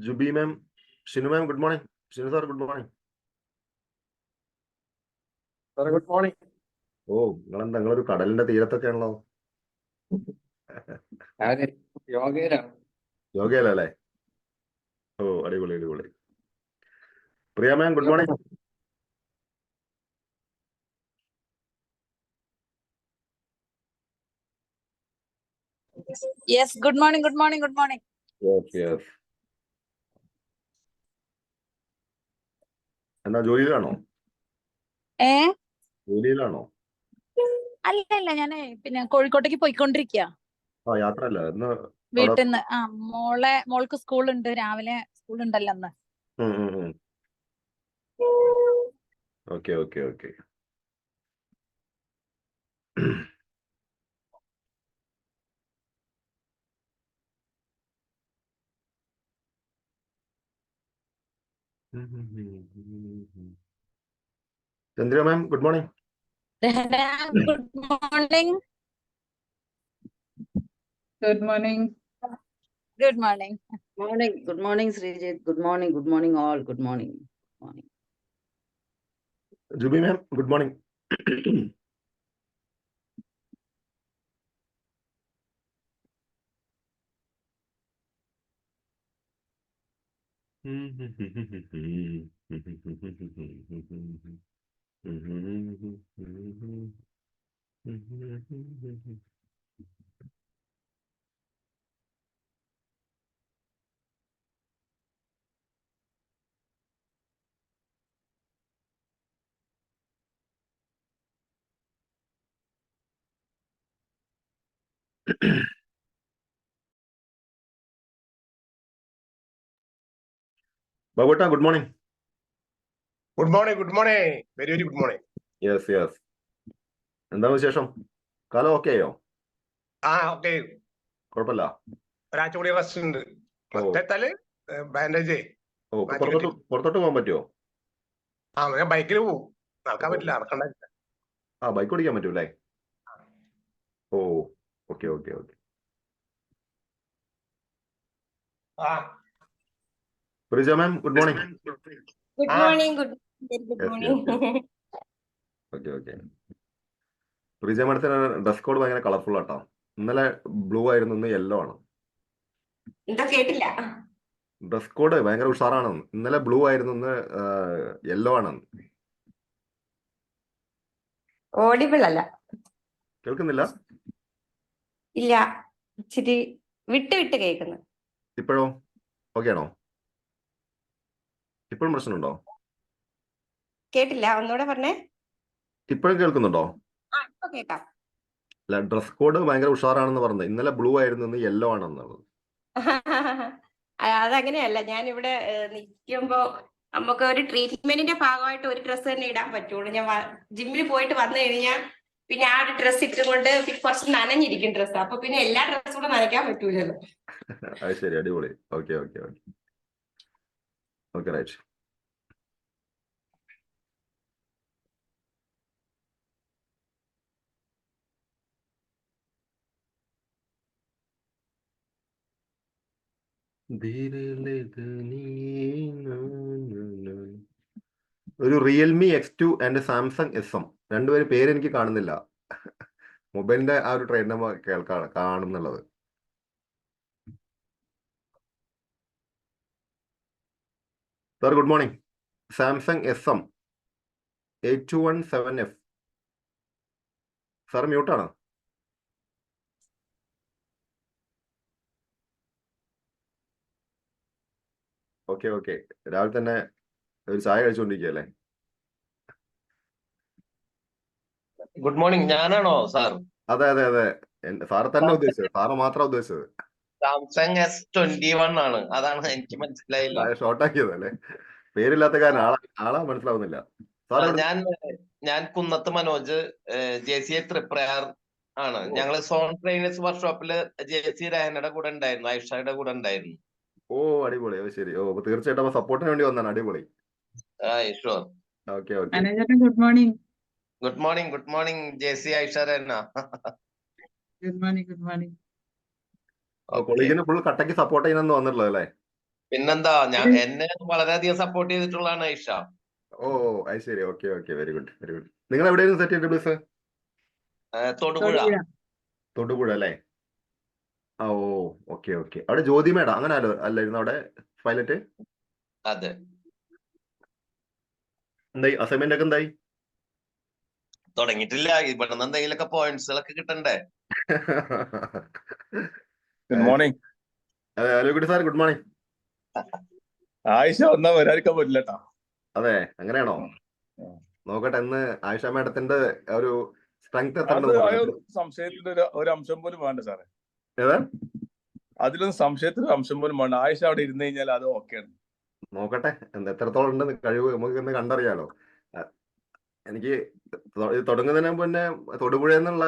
Jubi ma'am, Shinu ma'am, good morning. Shinu sir, good morning. Good morning. ഓ, നിങ്ങളൊരു കടലിന്റെ തീരത്തൊക്കെ ആണല്ലോ. യോഗയിലാണ്. യോഗയിലല്ലേ? ഓ, അടിപൊളി അടിപൊളി. Priya ma'am, good morning. Yes, good morning, good morning, good morning. Yes. എന്നാ ജോലിയിലാണോ? ജോലിയിലാണോ? അല്ല ഞാന് പിന്നെ കോഴിക്കോട്ടേക്ക് പോയിക്കൊണ്ടിരിക്കുക. യാത്ര അല്ല ഇന്ന് വീട്ടിൽ നിന്ന്. മോൾക്ക് സ്കൂളുണ്ട്, രാവിലെ സ്കൂളുണ്ടല്ലോ അന്ന്. Okay. Chandra ma'am, good morning. Good morning. Good morning. Good morning. Good morning, Srijit. Good morning all. Good morning. Jubi ma'am, good morning. ബാബുട്ടാ, good morning. Good morning. Very good morning. Yes. എന്താണ് വിശേഷം? കാലം ഓക്കെ ആയോ? ഓക്കെ. കുഴപ്പമില്ല. ഒരാഴ്ച കൂടി rest ഉണ്ട്. Bandage. പുറത്തോട്ട് പോകാൻ പറ്റുമോ? ഞാൻ ബൈക്കിൽ പോകും. നടക്കാൻ പറ്റില്ല, നടക്കണ്ട. ബൈക്ക് ഓടിക്കാൻ പറ്റൂല്ലേ? ഓ, ഓക്കെ. പ്രിജ മാം, ഗുഡ് മോർണിംഗ്. ഓക്കെ. പ്രിജ മാഡത്തിന് ഡ്രസ് കോഡ് ഭയങ്കര കളർഫുൾ ആട്ടോ. ഇന്നലെ ബ്ലൂ ആയിരുന്നു, ഇന്ന് യെല്ലോ ആണ്. കേട്ടില്ല. ഡ്രസ് കോഡ് ഭയങ്കര ഉഷാറാണ്. ഇന്നലെ ബ്ലൂ ആയിരുന്നു, ഇന്ന് യെല്ലോ ആണ്. ഓഡിബിൾ അല്ല. കേൾക്കുന്നില്ല? ഇല്ല, ഇച്ചിരി വിട്ട് കേൾക്കുന്നു. ഇപ്പോഴോ ഓക്കെ ആണോ? ഇപ്പോഴും പ്രശ്നമുണ്ടോ? കേട്ടില്ല, ഒന്നുകൂടെ പറഞ്ഞേ. ഇപ്പോഴും കേൾക്കുന്നുണ്ടോ? ഇപ്പൊ കേൾക്കാം. അല്ല, ഡ്രസ് കോഡ് ഭയങ്കര ഉഷാറാണെന്ന് പറഞ്ഞത്. ഇന്നലെ ബ്ലൂ ആയിരുന്നു, ഇന്ന് യെല്ലോ ആണെന്നുള്ളത്. അതങ്ങനെയല്ല, ഞാനിവിടെ നിൽക്കുമ്പോ നമുക്ക് ഒരു ട്രീറ്റ്മെന്റിന്റെ ഭാഗമായിട്ട് ഒരു ഡ്രസ്സ് തന്നെ ഇടാൻ പറ്റുള്ളൂ. ഞാൻ ജിമ്മിൽ പോയിട്ട് വന്നു കഴിഞ്ഞാൽ പിന്നെ ആ ഒരു ഡ്രസ്സ് ഇട്ടുകൊണ്ട് കുറച്ച് നനഞ്ഞിരിക്കും ഡ്രസ്സ്. അപ്പൊ പിന്നെ എല്ലാ ഡ്രസ്സും കൂടെ നനയ്ക്കാൻ പറ്റൂലല്ലോ. അത് ശരി, അടിപൊളി. ഓക്കെ. റൈറ്റ്. ഒരു Realme X2 and Samsung SM. രണ്ടുപേരും പേര് എനിക്ക് കാണുന്നില്ല. മൊബൈലിന്റെ ആ ഒരു ട്രെയിൻ നമ്പർ കാണുന്നുള്ളത്. Sir, good morning. Samsung SM 8217F. Sir മ്യൂട്ടാണ്. ഓക്കെ. രാവിലെ തന്നെ ഒരു ചായ കഴിച്ചുകൊണ്ടിരിക്കുകയല്ലേ? Good morning. ഞാനാണോ സാർ? അതെ. സാറ് തന്നെ ഉദ്ദേശിച്ചത്, സാറ് മാത്രം ഉദ്ദേശിച്ചത്. സാംസങ് S21 ആണ്. അതാണ്, എനിക്ക് മനസ്സിലായില്ല. ഷോർട്ടാക്കിയതല്ലേ? പേരില്ലാത്ത കാരണം ആളാ മനസ്സിലാവുന്നില്ല. ഞാൻ കുന്നത്ത് മനോജ്, JCI തൃപ്രയാർ ആണ്. ഞങ്ങള് സോൺ ട്രെയിനേഴ്സ് വർക്ക്ഷോപ്പില് JC രഹനയുടെ കൂടെ ഉണ്ടായിരുന്നു, ഐഷയുടെ കൂടെ ഉണ്ടായിരുന്നു. ഓ, അടിപൊളി. ശരി. തീർച്ചയായിട്ടും സപ്പോർട്ടിന് വേണ്ടി വന്നാണ്. അടിപൊളി. Okay. Good morning JC Aisha Rahana. Good morning. കൊളീഗിന് ഫുൾ കട്ടക്ക് സപ്പോർട്ട് ചെയ്യുന്നെന്ന് വന്നിട്ടുള്ളത് അല്ലേ? പിന്നെന്താ എന്നെ വളരെയധികം സപ്പോർട്ട് ചെയ്തിട്ടുള്ളതാണ് ഐഷ. ഓ അത് ശരി. Okay okay, very good very good. നിങ്ങൾ എവിടെയായിരുന്നു സെറ്റ് ചെയ്തിട്ട് പ്ലീസ്? തൊടുപുഴ. തൊടുപുഴ അല്ലേ? ആ ഓ ഓക്കെ ഓക്കെ. അവിടെ ജ്യോതി മേഡം അങ്ങനെ അല്ലായിരുന്നു അവിടെ പൈലറ്റ്? അതെ. എന്തായി അസൈൻമെന്റ് ഒക്കെ എന്തായി? തുടങ്ങിയിട്ടില്ല. ഇവിടെ നിന്ന് എന്തെങ്കിലുമൊക്കെ പോയിന്റ്സുകളൊക്കെ കിട്ടണ്ടേ? Good morning. Hello good sir, good morning. Ayesha വന്നാ വരാതിരിക്കാൻ പറ്റില്ല കേട്ടോ. അതെ, അങ്ങനെയാണോ? നോക്കട്ടെ, ഇന്ന് ആയിഷ മേഡത്തിന്റെ ഒരു സ്ട്രെങ്ത് അത് എത്ര സംശയത്തിന്റെ ഒരു അംശം പോലും വേണ്ട സാറേ. ഏതാ? അതിലൊന്നും സംശയത്തിന്റെ അംശം പോലും വേണ്ട. ആയിഷ അവിടെ ഇരുന്ന് കഴിഞ്ഞാൽ അത് ഓക്കെയാണ്. നോക്കട്ടെ എത്രത്തോളം ഉണ്ടെന്ന് കഴിവ് നമുക്ക് ഇന്ന് കണ്ടറിയാലോ. എനിക്ക് തുടങ്ങുന്നതിന് മുമ്പ് തന്നെ തൊടുപുഴ എന്നുള്ള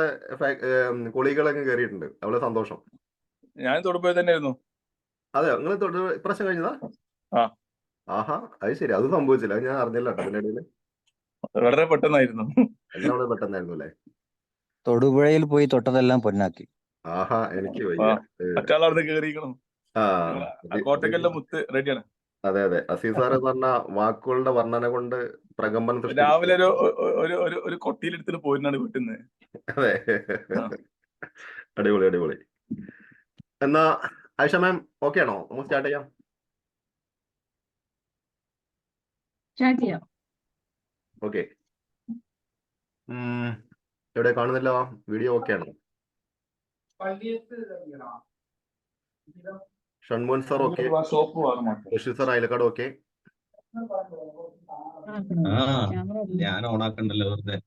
കൊളീകളൊക്കെ കയറിയിട്ടുണ്ട്. അവളെ സന്തോഷം. ഞാൻ തൊടുപുഴ തന്നെയായിരുന്നു. അതെ, നിങ്ങൾ ഇപ്രാവശ്യം കഴിഞ്ഞതാ? ആ. ആഹാ, അത് ശരി. അത് സംഭവിച്ചില്ല, അത് ഞാൻ അറിഞ്ഞില്ല കേട്ടോ. അതിന്റെ ഇടയിൽ വളരെ പെട്ടെന്നായിരുന്നു. എല്ലാം അവിടെ പെട്ടെന്നായിരുന്നു അല്ലേ? തൊടുപുഴയിൽ പോയി തൊട്ടതെല്ലാം പൊന്നാക്കി. ആഹാ, എനിക്ക് വയ്യ. മറ്റാളവിടെ കേറിയിരിക്കണം. ആ, കോട്ടക്കലിലെ മുത്ത് റെഡിയാണ്. അതെ അതെ. അസീസ് സാർ എന്ന് പറഞ്ഞ വാക്കുകളുടെ വർണ്ണന കൊണ്ട് പ്രകമ്പനം രാവിലെ ഒരു കൊട്ടിയിലെടുത്തിട്ട് പോയിരുന്നാണ് വീട്ടിൽ നിന്ന്. അതെ, അടിപൊളി അടിപൊളി. എന്നാ ആയിഷ മാം ഓക്കെ ആണോ? നമുക്ക് സ്റ്റാർട്ട് ചെയ്യാം. ഓക്കെ. എവിടെ കാണുന്നില്ല? വീഡിയോ ഓക്കെ ആണോ? Shanmohan sir okay, Basheer sir Ayalakkad okay. ഞാൻ ഓണാക്കണ്ടല്ലോ വെറുതെ.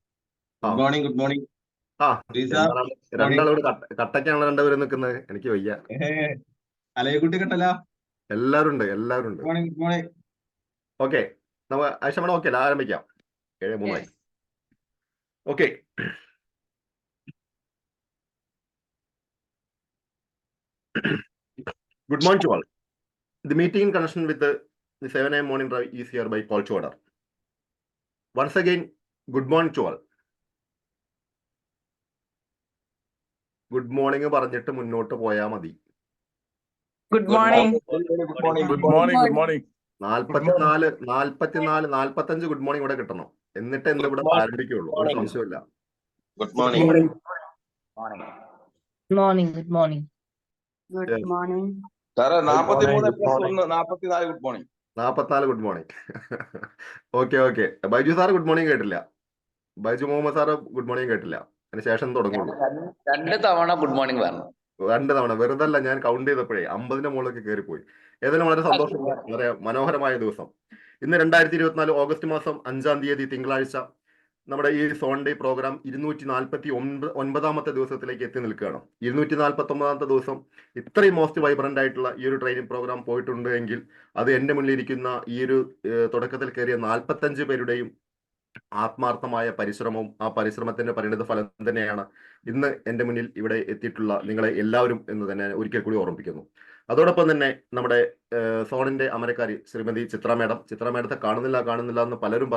ആ. Good morning, good morning. ആ, രണ്ടാളോട് കട്ടക്കാണല്ലോ രണ്ടുപേരും നിൽക്കുന്നത്. എനിക്ക് വയ്യ. അലയക്കുട്ടി കണ്ടല്ല. എല്ലാവരും ഉണ്ട്, എല്ലാവരും ഉണ്ട്. Good morning, good morning. Okay, നമുക്ക് ആയിഷ മേഡം ഓക്കെ അല്ല? ആരംഭിക്കാം. 7:03. Okay. Good morning to all. The meeting in connection with the 7 a.m. morning drive is hereby called to order. Once again, good morning to all. Good morning പറഞ്ഞിട്ട് മുന്നോട്ട് പോയാൽ മതി. Good morning. Good morning, good morning. 44, 45 good morning ഇവിടെ കിട്ടണം. എന്നിട്ട് എന്ത് ഇവിടെ ആരംഭിക്കുള്ളൂ, ഒരു സംശയമില്ല. Good morning. Good morning. സാറേ 43 + 1 44 good morning. 44 good morning. Okay okay. Baiju sir good morning കേട്ടില്ല. Baiju Muhammad sir good morning കേട്ടില്ല. അതിന് ശേഷം തുടങ്ങുള്ളൂ. 2 തവണ ഗുഡ് മോർണിംഗ് പറഞ്ഞു. 2 തവണ വെറുതെ അല്ല, ഞാൻ കൗണ്ട് ചെയ്തപ്പോഴേ 50ന്റെ മുകളിലൊക്കെ കയറിപ്പോയി. ഏതായാലും വളരെ സന്തോഷം, വളരെ മനോഹരമായ ദിവസം. ഇന്ന് 2024 ഓഗസ്റ്റ് മാസം 5-ാം തീയതി തിങ്കളാഴ്ച നമ്മുടെ ഈ സോൺഡേ പ്രോഗ്രാം 249ാമത്തെ ദിവസത്തിലേക്ക് എത്തി നിൽക്കുകയാണ്. 249ാമത്തെ ദിവസം ഇത്രയും മോസ്റ്റ് വൈബ്രന്റ് ആയിട്ടുള്ള ഈ ഒരു ട്രെയിനിങ് പ്രോഗ്രാം പോയിട്ടുണ്ട് എങ്കിൽ അത് എൻ്റെ മുന്നിലിരിക്കുന്ന ഈ ഒരു തുടക്കത്തിൽ കയറിയ 45 പേരുടെയും ആത്മാർത്ഥമായ പരിശ്രമവും ആ പരിശ്രമത്തിന്റെ പരിണിത ഫലം തന്നെയാണ് ഇന്ന് എൻ്റെ മുന്നിൽ ഇവിടെ എത്തിയിട്ടുള്ള നിങ്ങളെ എല്ലാവരും എന്ന് തന്നെ ഒരിക്കൽ കൂടി ഓർമ്മിപ്പിക്കുന്നു. അതോടൊപ്പം തന്നെ നമ്മുടെ സോണിന്റെ അമരക്കാരി ശ്രീമതി ചിത്ര മേഡത്തെ കാണുന്നില്ല എന്ന് പലരും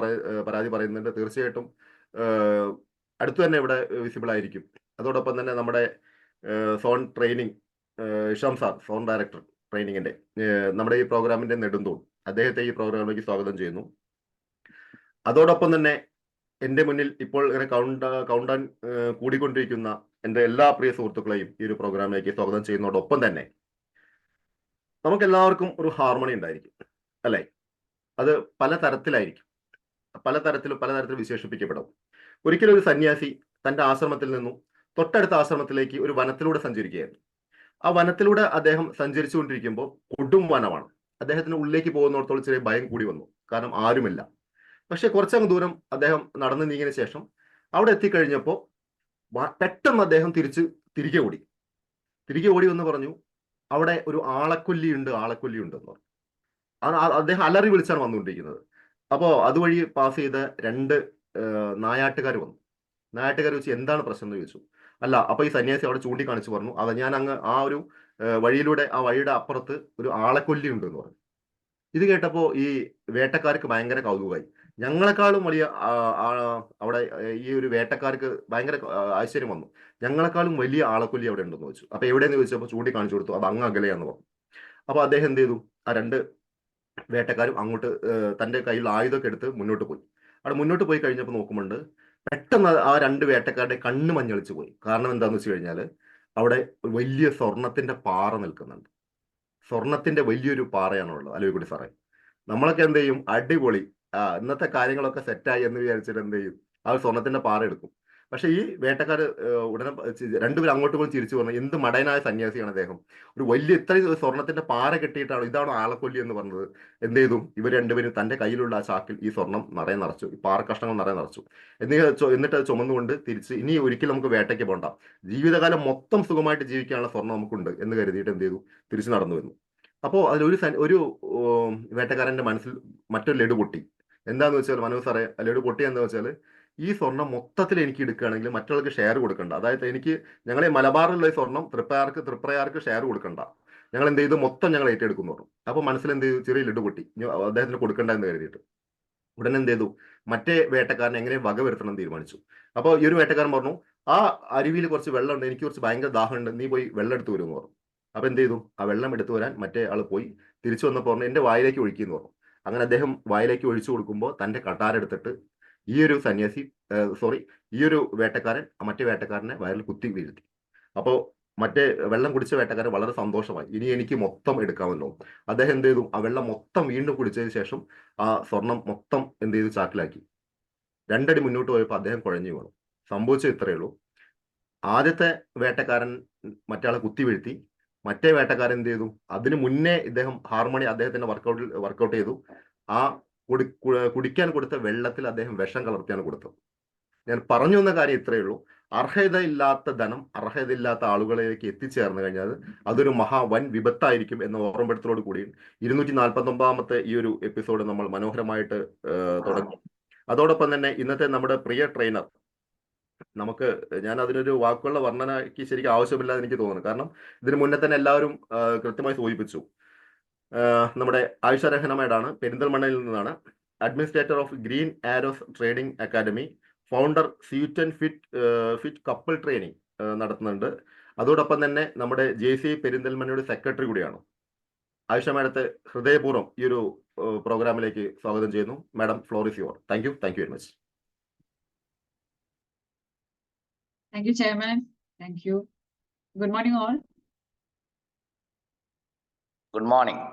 പരാതി പറയുന്നുണ്ട്. തീർച്ചയായിട്ടും അടുത്തു തന്നെ ഇവിടെ വിസിബിൾ ആയിരിക്കും. അതോടൊപ്പം തന്നെ നമ്മുടെ zone training Isham sir, zone director ട്രെയിനിങ്ങിന്റെ നമ്മുടെ ഈ പ്രോഗ്രാമിന്റെ നെടുന്തൂൺ, അദ്ദേഹത്തെ ഈ പ്രോഗ്രാമിലേക്ക് സ്വാഗതം ചെയ്യുന്നു. അതോടൊപ്പം തന്നെ എൻ്റെ മുന്നിൽ ഇപ്പോൾ ഇങ്ങനെ കൗണ്ടാൻ കൂടിക്കൊണ്ടിരിക്കുന്ന എൻ്റെ എല്ലാ പ്രിയ സുഹൃത്തുക്കളെയും ഈ ഒരു പ്രോഗ്രാമിലേക്ക് സ്വാഗതം ചെയ്യുന്നതോടൊപ്പം തന്നെ നമുക്കെല്ലാവർക്കും ഒരു ഹാർമണി ഉണ്ടായിരിക്കും അല്ലേ? അത് പലതരത്തിലായിരിക്കും, പലതരത്തിൽ വിശേഷിപ്പിക്കപ്പെടും. ഒരിക്കലും ഒരു സന്യാസി തൻ്റെ ആശ്രമത്തിൽ നിന്നും തൊട്ടടുത്ത ആശ്രമത്തിലേക്ക് ഒരു വനത്തിലൂടെ സഞ്ചരിക്കുകയായിരുന്നു. ആ വനത്തിലൂടെ അദ്ദേഹം സഞ്ചരിച്ചുകൊണ്ടിരിക്കുമ്പോൾ കൊടും വനമാണ്. അദ്ദേഹത്തിന് ഉള്ളിലേക്ക് പോകുന്നിടത്തോളം ചെറിയ ഭയം കൂടി വന്നു, കാരണം ആരുമില്ല. പക്ഷെ കുറച്ചങ്ങ് ദൂരം അദ്ദേഹം നടന്നു നീങ്ങിയതിനു ശേഷം അവിടെ എത്തിക്കഴിഞ്ഞപ്പോൾ പെട്ടെന്ന് അദ്ദേഹം തിരികെ ഓടി വന്ന് പറഞ്ഞു, അവിടെ ഒരു ആളക്കൊല്ലിയുണ്ട് എന്ന് പറഞ്ഞു. അദ്ദേഹം അലറി വിളിച്ചാണ് വന്നുകൊണ്ടിരിക്കുന്നത്. അപ്പോൾ അതുവഴി പാസ് ചെയ്ത 2 നായാട്ടുകാർ വന്നു. നായാട്ടുകാർ വെച്ച് എന്താണ് പ്രശ്നം എന്ന് ചോദിച്ചു. അല്ല, അപ്പോൾ ഈ സന്യാസി അവിടെ ചൂണ്ടിക്കാണിച്ച് പറഞ്ഞു, അത് ഞാൻ അങ്ങ് ആ ഒരു വഴിയിലൂടെ, ആ വഴിയുടെ അപ്പുറത്ത് ഒരു ആളക്കൊല്ലി ഉണ്ട് എന്ന് പറഞ്ഞു. ഇത് കേട്ടപ്പോൾ ഈ വേട്ടക്കാർക്ക് ഭയങ്കര കൗതുകമായി. ഞങ്ങളെക്കാളും വലിയ അവിടെ ഈ ഒരു വേട്ടക്കാർക്ക് ഭയങ്കര ആശ്ചര്യം വന്നു. ഞങ്ങളെക്കാളും വലിയ ആളക്കൊല്ലി അവിടെ ഉണ്ടെന്ന് വെച്ചു. അപ്പൊ എവിടെയെന്ന് ചോദിച്ചപ്പോൾ ചൂണ്ടിക്കാണിച്ചു കൊടുത്തു, അത് അങ്ങ് അകലെയാന്ന് പറഞ്ഞു. അപ്പൊ അദ്ദേഹം എന്ത് ചെയ്തു, ആ രണ്ട് വേട്ടക്കാരും അങ്ങോട്ട് തൻ്റെ കയ്യിൽ ആയുധമൊക്കെ എടുത്ത് മുന്നോട്ട് പോയി. അവിടെ മുന്നോട്ട് പോയി കഴിഞ്ഞപ്പോൾ നോക്കുമ്പോണ്ട് പെട്ടെന്ന് ആ രണ്ട് വേട്ടക്കാരുടെ കണ്ണ് മഞ്ഞളിച്ചു പോയി. കാരണം എന്താണെന്ന് വെച്ച് കഴിഞ്ഞാൽ അവിടെ വലിയ സ്വർണത്തിന്റെ പാറ നിൽക്കുന്നുണ്ട്. സ്വർണത്തിന്റെ വലിയൊരു പാറയാണുള്ളത്. അലോയ്ക്കുട്ടി സാറേ, നമ്മളൊക്കെ എന്ത് ചെയ്യും? അടിപൊളി, ഇന്നത്തെ കാര്യങ്ങളൊക്കെ സെറ്റായി എന്ന് വിചാരിച്ചിട്ട് എന്ത് ചെയ്യും? ആ സ്വർണത്തിന്റെ പാറ എടുക്കും. പക്ഷെ ഈ വേട്ടക്കാര് ഉടനെ രണ്ടുപേരും അങ്ങോട്ട് പോയി ചിരിച്ചു പറഞ്ഞു, എന്ത് മടയനായ സന്യാസിയാണ് അദ്ദേഹം, ഒരു വലിയ ഇത്രയും സ്വർണത്തിന്റെ പാറ കെട്ടിയിട്ടാണ്, ഇതാണോ ആളക്കൊല്ലി എന്ന് പറഞ്ഞത്. എന്ത് ചെയ്തു? ഇവർ രണ്ടുപേരും തന്റെ കയ്യിലുള്ള ആ ചാക്കിൽ ഈ സ്വർണം നിറയെ നിറച്ചു, ഈ പാറ കഷ്ണങ്ങൾ നിറയെ നിറച്ചു. എന്നിട്ട് അത് ചുമന്നുകൊണ്ട് തിരിച്ച് ഇനി ഒരിക്കലും നമുക്ക് വേട്ടയ്ക്ക് പോകണ്ട, ജീവിതകാലം മൊത്തം സുഖമായിട്ട് ജീവിക്കാനുള്ള സ്വർണം നമുക്കുണ്ട് എന്ന് കരുതിയിട്ട് എന്ത് ചെയ്തു? തിരിച്ചു നടന്നു വന്നു. അപ്പോൾ അതിലൊരു വേട്ടക്കാരന്റെ മനസ്സിൽ മറ്റൊരു ലഡു പൊട്ടി. എന്താന്ന് വെച്ചാൽ മനോജ് സാറേ, ലഡു പൊട്ടി എന്താ വെച്ചാൽ, ഈ സ്വർണം മൊത്തത്തിൽ എനിക്ക് എടുക്കുകയാണെങ്കിൽ മറ്റുള്ളവർക്ക് ഷെയർ കൊടുക്കണ്ട. അതായത് ഞങ്ങളെ മലബാറിലുള്ള ഈ സ്വർണം തൃപ്രയാർക്ക് ഷെയർ കൊടുക്കണ്ട, ഞങ്ങൾ എന്ത് ചെയ്തു? മൊത്തം ഞങ്ങൾ ഏറ്റെടുക്കുന്നു പറഞ്ഞു. അപ്പോൾ മനസ്സിൽ എന്ത് ചെയ്തു? ചെറിയ ലഡു പൊട്ടി, അദ്ദേഹത്തിന് കൊടുക്കണ്ട എന്ന് കരുതിയിട്ട്. ഉടനെ എന്ത് ചെയ്തു? മറ്റേ വേട്ടക്കാരനെ എങ്ങനെ വകവരുത്തണം തീരുമാനിച്ചു. അപ്പോൾ ഈ ഒരു വേട്ടക്കാരൻ പറഞ്ഞു, ആ അരുവിയിൽ കുറച്ച് വെള്ളമുണ്ട്, എനിക്ക് കുറച്ച് ഭയങ്കര ദാഹമുണ്ട്, നീ പോയി വെള്ളം എടുത്ത് വരുമെന്ന് പറഞ്ഞു. അപ്പൊ എന്ത് ചെയ്തു? ആ വെള്ളം എടുത്തു വരാൻ മറ്റേ ആൾ പോയി. തിരിച്ചു വന്നപ്പോൾ പറഞ്ഞു, എന്റെ വായിലേക്ക് ഒഴിക്കുന്നു പറഞ്ഞു. അങ്ങനെ അദ്ദേഹം വായിലേക്ക് ഒഴിച്ചു കൊടുക്കുമ്പോൾ തന്റെ കട്ടാരെടുത്തിട്ട് ഈ ഒരു ഈ ഒരു വേട്ടക്കാരൻ മറ്റേ വേട്ടക്കാരനെ വയറിൽ കുത്തി വീഴ്ത്തി. അപ്പോൾ മറ്റേ വെള്ളം കുടിച്ച വേട്ടക്കാരൻ വളരെ സന്തോഷമായി, ഇനി എനിക്ക് മൊത്തം എടുക്കാമല്ലോ. അദ്ദേഹം എന്ത് ചെയ്തു? ആ വെള്ളം മൊത്തം വീണ്ടും കുടിച്ചതിന് ശേഷം ആ സ്വർണം മൊത്തം എന്ത് ചെയ്തു? ചാക്കിലാക്കി. 2 അടി മുന്നോട്ട് പോയപ്പോൾ അദ്ദേഹം കുഴഞ്ഞു വീണു. സംഭവിച്ചത് ഇത്രയേ ഉള്ളൂ. ആദ്യത്തെ വേട്ടക്കാരൻ മറ്റേ കുത്തി വീഴ്ത്തി. മറ്റേ വേട്ടക്കാരൻ എന്ത് ചെയ്തു? അതിനു മുന്നേ ഇദ്ദേഹം ഹാർമോണി അദ്ദേഹത്തിന്റെ വർക്കൗട്ട് ചെയ്തു. ആ കുടിക്കാൻ കൊടുത്ത വെള്ളത്തിൽ അദ്ദേഹം വിഷം കലർത്തിയാണ് കൊടുത്തത്. ഞാൻ പറഞ്ഞു വന്ന കാര്യം ഇത്രയേ ഉള്ളൂ. അർഹതയില്ലാത്ത ധനം അർഹതയില്ലാത്ത ആളുകളിലേക്ക് എത്തിച്ചേർന്ന് കഴിഞ്ഞാൽ അതൊരു വൻ വിപത്തായിരിക്കും എന്ന ഓർമ്മപ്പെടുത്തലോട് കൂടി 249ാമത്തെ ഈ ഒരു എപ്പിസോഡ് നമ്മൾ മനോഹരമായിട്ട് തുടങ്ങി. അതോടൊപ്പം തന്നെ ഇന്നത്തെ നമ്മുടെ പ്രിയ ട്രെയിനർ, ഞാൻ അതിനൊരു വാക്കുകളുടെ വർണ്ണനയ്ക്ക് ശരിക്കും ആവശ്യമില്ലാതെ എനിക്ക് തോന്നുന്നു. കാരണം ഇതിനു മുന്നേ തന്നെ എല്ലാവരും കൃത്യമായി സൂചിപ്പിച്ചു. നമ്മുടെ ആയിഷ രഹന മേഡാണ്, പെരിന്തൽമണ്ണയിൽ നിന്നാണ്, administrator of green arrows trading academy, founder sweet and fit couple training നടത്തുന്നുണ്ട്. അതോടൊപ്പം തന്നെ നമ്മുടെ JCI പെരിന്തൽമണ്ണയുടെ സെക്രട്ടറി കൂടിയാണ്. ആയിഷ മേഡത്തെ ഹൃദയപൂർവ്വം ഈ ഒരു പ്രോഗ്രാമിലേക്ക് സ്വാഗതം ചെയ്യുന്നു. Madam, floor is your. Thank you very much. Thank you, Chairman. Thank you. Good morning, all. Good morning.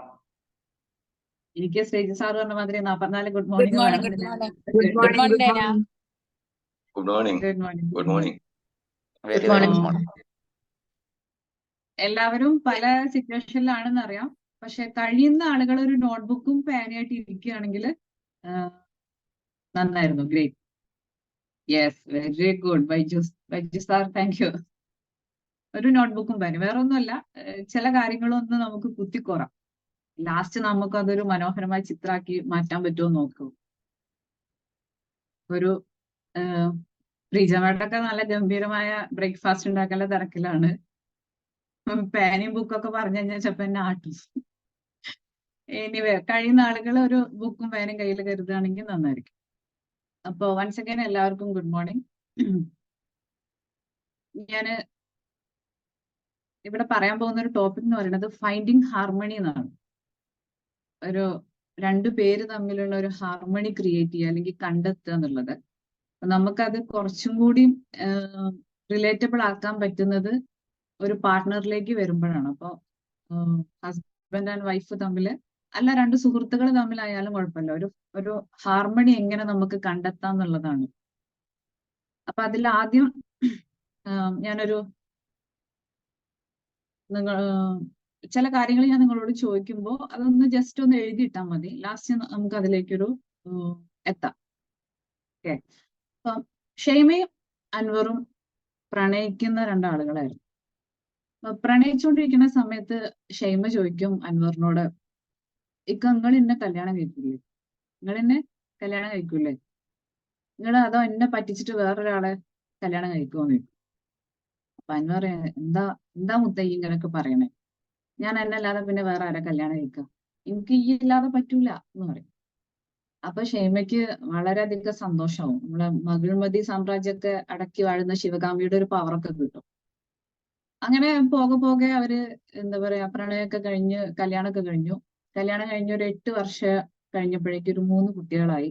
എനിക്ക് സ്റ്റേജ് സാർ പറഞ്ഞ മാതിരി 44 ഗുഡ് ഗുഡ് മോർണിംഗ് മോർണിംഗ്. വേണം. Good morning. ഗുഡ് മോർണിംഗ് ഡേന. Good morning. Good morning. Good morning. Very Good very morning. Good morning. എല്ലാവരും പല സിറ്റുവേഷനിലാണെന്ന് അറിയാം. പക്ഷെ കഴിയുന്ന ആളുകൾ ഒരു നോട്ട്ബുക്കും പേനയായിട്ട് ഇരിക്കുകയാണെങ്കിൽ നന്നായിരുന്നു. Great. Yes, very good. Baiju sir, thank U. ഒരു നോട്ട്ബുക്കും പേന, വേറെ ഒന്നുമല്ല, ചില കാര്യങ്ങളൊന്ന് നമുക്ക് കുത്തിക്കോറാം. ലാസ്റ്റ് നമുക്ക് അതൊരു മനോഹരമായ ചിത്രമാക്കി മാറ്റാൻ പറ്റുമോ നോക്കൂ. ഒരു പ്രീജമേട്ടൊക്കെ നല്ല ഗംഭീരമായ ബ്രേക്ക്ഫാസ്റ്റ് ഉണ്ടാക്കാനുള്ള തിരക്കിലാണ്. പേനയും ബുക്കൊക്കെ പറഞ്ഞു കഴിഞ്ഞാൽ ചിലപ്പോ എന്നെ ആട്ടും. എനിവേ, കഴിയുന്ന ആളുകൾ ഒരു ബുക്കും പേനയും കയ്യിൽ കരുതുകയാണെങ്കിൽ നന്നായിരിക്കും. അപ്പൊ വൺസ് അഗൈൻ എല്ലാവർക്കും ഗുഡ് മോർണിംഗ്. ഞാന് ഇവിടെ പറയാൻ പോകുന്ന ഒരു ടോപ്പിക് എന്ന് പറയുന്നത് ഫൈൻഡിങ് ഹാർമണി എന്നാണ്. ഒരു രണ്ടു പേര് തമ്മിലുള്ള ഒരു ഹാർമണി ക്രിയേറ്റ് ചെയ്യുക അല്ലെങ്കിൽ കണ്ടെത്തുക എന്നുള്ളത്. നമുക്കത് കുറച്ചും കൂടി റിലേറ്റബിൾ ആക്കാൻ പറ്റുന്നത് ഒരു പാർട്ട്ണറിലേക്ക് വരുമ്പോഴാണ്. അപ്പോൾ ഹസ്ബൻഡ് ആൻഡ് വൈഫ് തമ്മിൽ, അല്ല രണ്ട് സുഹൃത്തുക്കൾ തമ്മിലായാലും കുഴപ്പമില്ല, ഒരു ഹാർമണി എങ്ങനെ നമുക്ക് കണ്ടെത്താം എന്നുള്ളതാണ്. അപ്പൊ അതിൽ ആദ്യം ഞാനൊരു ചില കാര്യങ്ങൾ ഞാൻ നിങ്ങളോട് ചോദിക്കുമ്പോൾ അതൊന്ന് ജസ്റ്റ് ഒന്ന് എഴുതിയിട്ടാൽ മതി. ലാസ്റ്റ് നമുക്ക് അതിലേക്കൊരു എത്താം. ഓക്കെ. അപ്പം ഷെയ്മയും അൻവറും പ്രണയിക്കുന്ന രണ്ടാളുകളായിരുന്നു. പ്രണയിച്ചുകൊണ്ടിരിക്കുന്ന സമയത്ത് ഷെയ്മ ചോദിക്കും അൻവറിനോട്, നിങ്ങൾ എന്നെ കല്യാണം കഴിക്കൂലേ, നിങ്ങൾ എന്നെ കല്യാണം കഴിക്കൂലേ, നിങ്ങൾ അതോ എന്നെ പറ്റിച്ചിട്ട് വേറൊരാളെ കല്യാണം കഴിക്കുമെന്ന് ചോദിക്കും. അപ്പൊ അൻവർ, എന്താ മുത്തയ്യ ഇങ്ങനൊക്കെ പറയണേ, ഞാൻ എന്നല്ലാതെ പിന്നെ വേറെ ആരെ കല്യാണം കഴിക്കാം, എനിക്ക് ഈ ഇല്ലാതെ പറ്റൂല എന്ന് പറയും. അപ്പൊ ഷെയ്മയ്ക്ക് വളരെയധികം സന്തോഷമാവും. നമ്മളെ മകിഴ്മതി സാമ്രാജ്യമൊക്കെ അടക്കി വാഴുന്ന ശിവകാമിയുടെ ഒരു പവറൊക്കെ കിട്ടും. അങ്ങനെ പോകെ അവര് എന്താ പറയാ, പ്രണയമൊക്കെ കഴിഞ്ഞ് കല്യാണമൊക്കെ കഴിഞ്ഞു. കല്യാണം കഴിഞ്ഞ ഒരു 8 വർഷം കഴിഞ്ഞപ്പോഴേക്കും ഒരു 3 കുട്ടികളായി.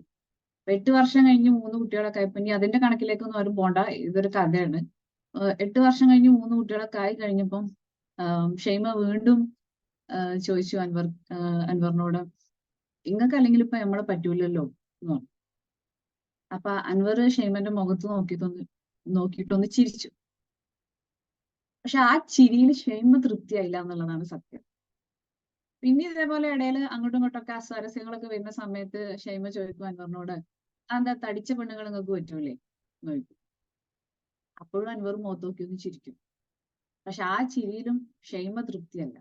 8 വർഷം കഴിഞ്ഞ് 3 കുട്ടികളൊക്കെ ആയപ്പോ ഇനി അതിന്റെ കണക്കിലേക്കൊന്നും ആരും പോണ്ട, ഇതൊരു കഥയാണ്. 8 വർഷം കഴിഞ്ഞ് 3 കുട്ടികളൊക്കെ ആയി കഴിഞ്ഞപ്പം ഷെയ്മ വീണ്ടും ചോദിച്ചു അൻവറിനോട്, ഇങ്ങക്ക് അല്ലെങ്കിൽ ഇപ്പൊ നമ്മളെ പറ്റൂലല്ലോ എന്ന് പറഞ്ഞു. അപ്പൊ അൻവർ ഷെയ്മന്റെ മുഖത്ത് നോക്കിയിട്ടൊന്ന് ചിരിച്ചു. പക്ഷെ ആ ചിരിയിൽ ഷെയ്മ തൃപ്തിയായില്ല എന്നുള്ളതാണ് സത്യം. പിന്നെ ഇതേപോലെ ഇടയിൽ അങ്ങോട്ടും ഇങ്ങോട്ടൊക്കെ അസ്വാരസ്യങ്ങളൊക്കെ വരുന്ന സമയത്ത് ഷെയ്മ ചോദിക്കും അൻവറിനോട്, എന്താ തടിച്ച പെണ്ണുങ്ങൾ നിങ്ങൾക്ക് പറ്റൂലേ എന്ന് ചോദിക്കും. അപ്പോഴും അൻവർ മുഖത്ത് നോക്കി ഒന്ന് ചിരിക്കും. പക്ഷെ ആ ചിരിയിലും ഷെയ്മ തൃപ്തിയല്ല.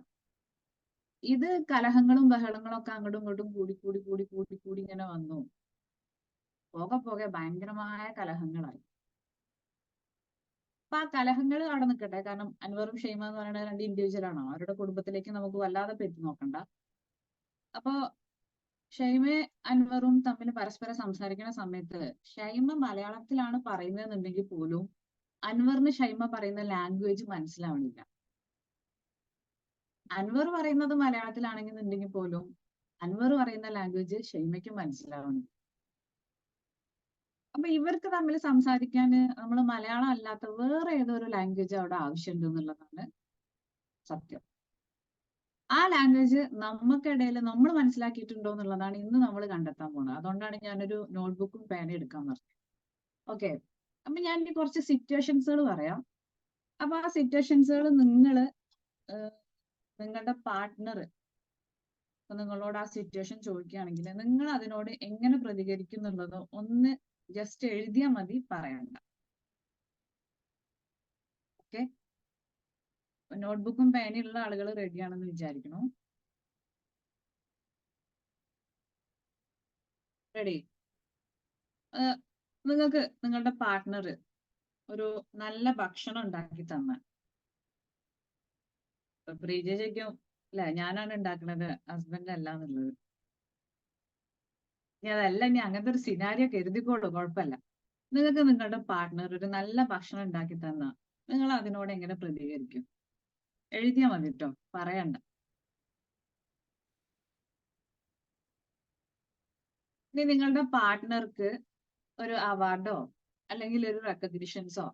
ഇത് കലഹങ്ങളും ബഹളങ്ങളും ഒക്കെ അങ്ങോട്ടും ഇങ്ങോട്ടും കൂടി ഇങ്ങനെ വന്നു. പോകെ ഭയങ്കരമായ കലഹങ്ങളായി. അപ്പൊ ആ കലഹങ്ങൾ അവിടെ നിൽക്കട്ടെ, കാരണം അൻവറും ഷെയ്മ എന്ന് പറയുന്നത് 2 ഇൻഡിവിജ്വൽ ആണ്. അവരുടെ കുടുംബത്തിലേക്ക് നമുക്ക് വല്ലാതെ പെറ്റി നോക്കണ്ട. അപ്പൊ ഷെയ്മയും അൻവറും തമ്മിൽ പരസ്പരം സംസാരിക്കുന്ന സമയത്ത് ഷെയ്മ മലയാളത്തിലാണ് പറയുന്നതെന്നുണ്ടെങ്കിൽ പോലും അൻവറിന് ഷെയ്മ പറയുന്ന ലാംഗ്വേജ് മനസ്സിലാവണില്ല. അൻവർ പറയുന്നത് മലയാളത്തിലാണെന്നുണ്ടെങ്കിൽ പോലും അൻവർ പറയുന്ന ലാംഗ്വേജ് ഷെയ്മയ്ക്ക് മനസ്സിലാവണില്ല. അപ്പൊ ഇവർക്ക് തമ്മിൽ സംസാരിക്കാൻ നമ്മൾ മലയാളം അല്ലാത്ത വേറെ ഏതോ ഒരു ലാംഗ്വേജ് അവിടെ ആവശ്യമുണ്ട് എന്നുള്ളതാണ് സത്യം. ആ ലാംഗ്വേജ് നമുക്കിടയിൽ നമ്മൾ മനസ്സിലാക്കിയിട്ടുണ്ടോ എന്നുള്ളതാണ് ഇന്ന് നമ്മൾ കണ്ടെത്താൻ പോകുന്നത്. അതുകൊണ്ടാണ് ഞാനൊരു നോട്ട്ബുക്കും പേനയും എടുക്കാൻ പറഞ്ഞത്. ഓക്കെ, അപ്പൊ ഞാൻ ഇനി കുറച്ച് സിറ്റുവേഷൻസുകൾ പറയാം. അപ്പൊ ആ സിറ്റുവേഷൻസുകൾ നിങ്ങളുടെ പാർട്ട്ണർ നിങ്ങളോട് ആ സിറ്റുവേഷൻ ചോദിക്കുകയാണെങ്കിൽ നിങ്ങൾ അതിനോട് എങ്ങനെ പ്രതികരിക്കും എന്നുള്ളത് ഒന്ന് ജസ്റ്റ് എഴുതിയാൽ മതി, പറയണ്ട. ഓക്കെ, നോട്ട്ബുക്കും പേനയുള്ള ആളുകൾ റെഡിയാണെന്ന് വിചാരിക്കണം. റെഡി? നിങ്ങൾക്ക് നിങ്ങളുടെ പാർട്ട്ണർ ഒരു നല്ല ഭക്ഷണം ഉണ്ടാക്കി തന്ന, പ്രീജയ്ക്കും അല്ലെ ഞാനാണ് ഉണ്ടാക്കുന്നത്, ഹസ്ബൻഡ് അല്ല എന്നുള്ളത്. ഇനി അതല്ല, ഇനി അങ്ങനത്തെ ഒരു സിനാരിയോ കരുതിക്കോളൂ, കുഴപ്പമില്ല. നിങ്ങൾക്ക് നിങ്ങളുടെ പാർട്ട്ണർ ഒരു നല്ല ഭക്ഷണം ഉണ്ടാക്കി തന്ന നിങ്ങൾ അതിനോട് എങ്ങനെ പ്രതികരിക്കും? എഴുതിയാ മതി കേട്ടോ, പറയണ്ട. ഇനി നിങ്ങളുടെ പാർട്ട്ണർക്ക് ഒരു അവാർഡോ അല്ലെങ്കിൽ ഒരു റെക്കഗ്നിഷൻസോ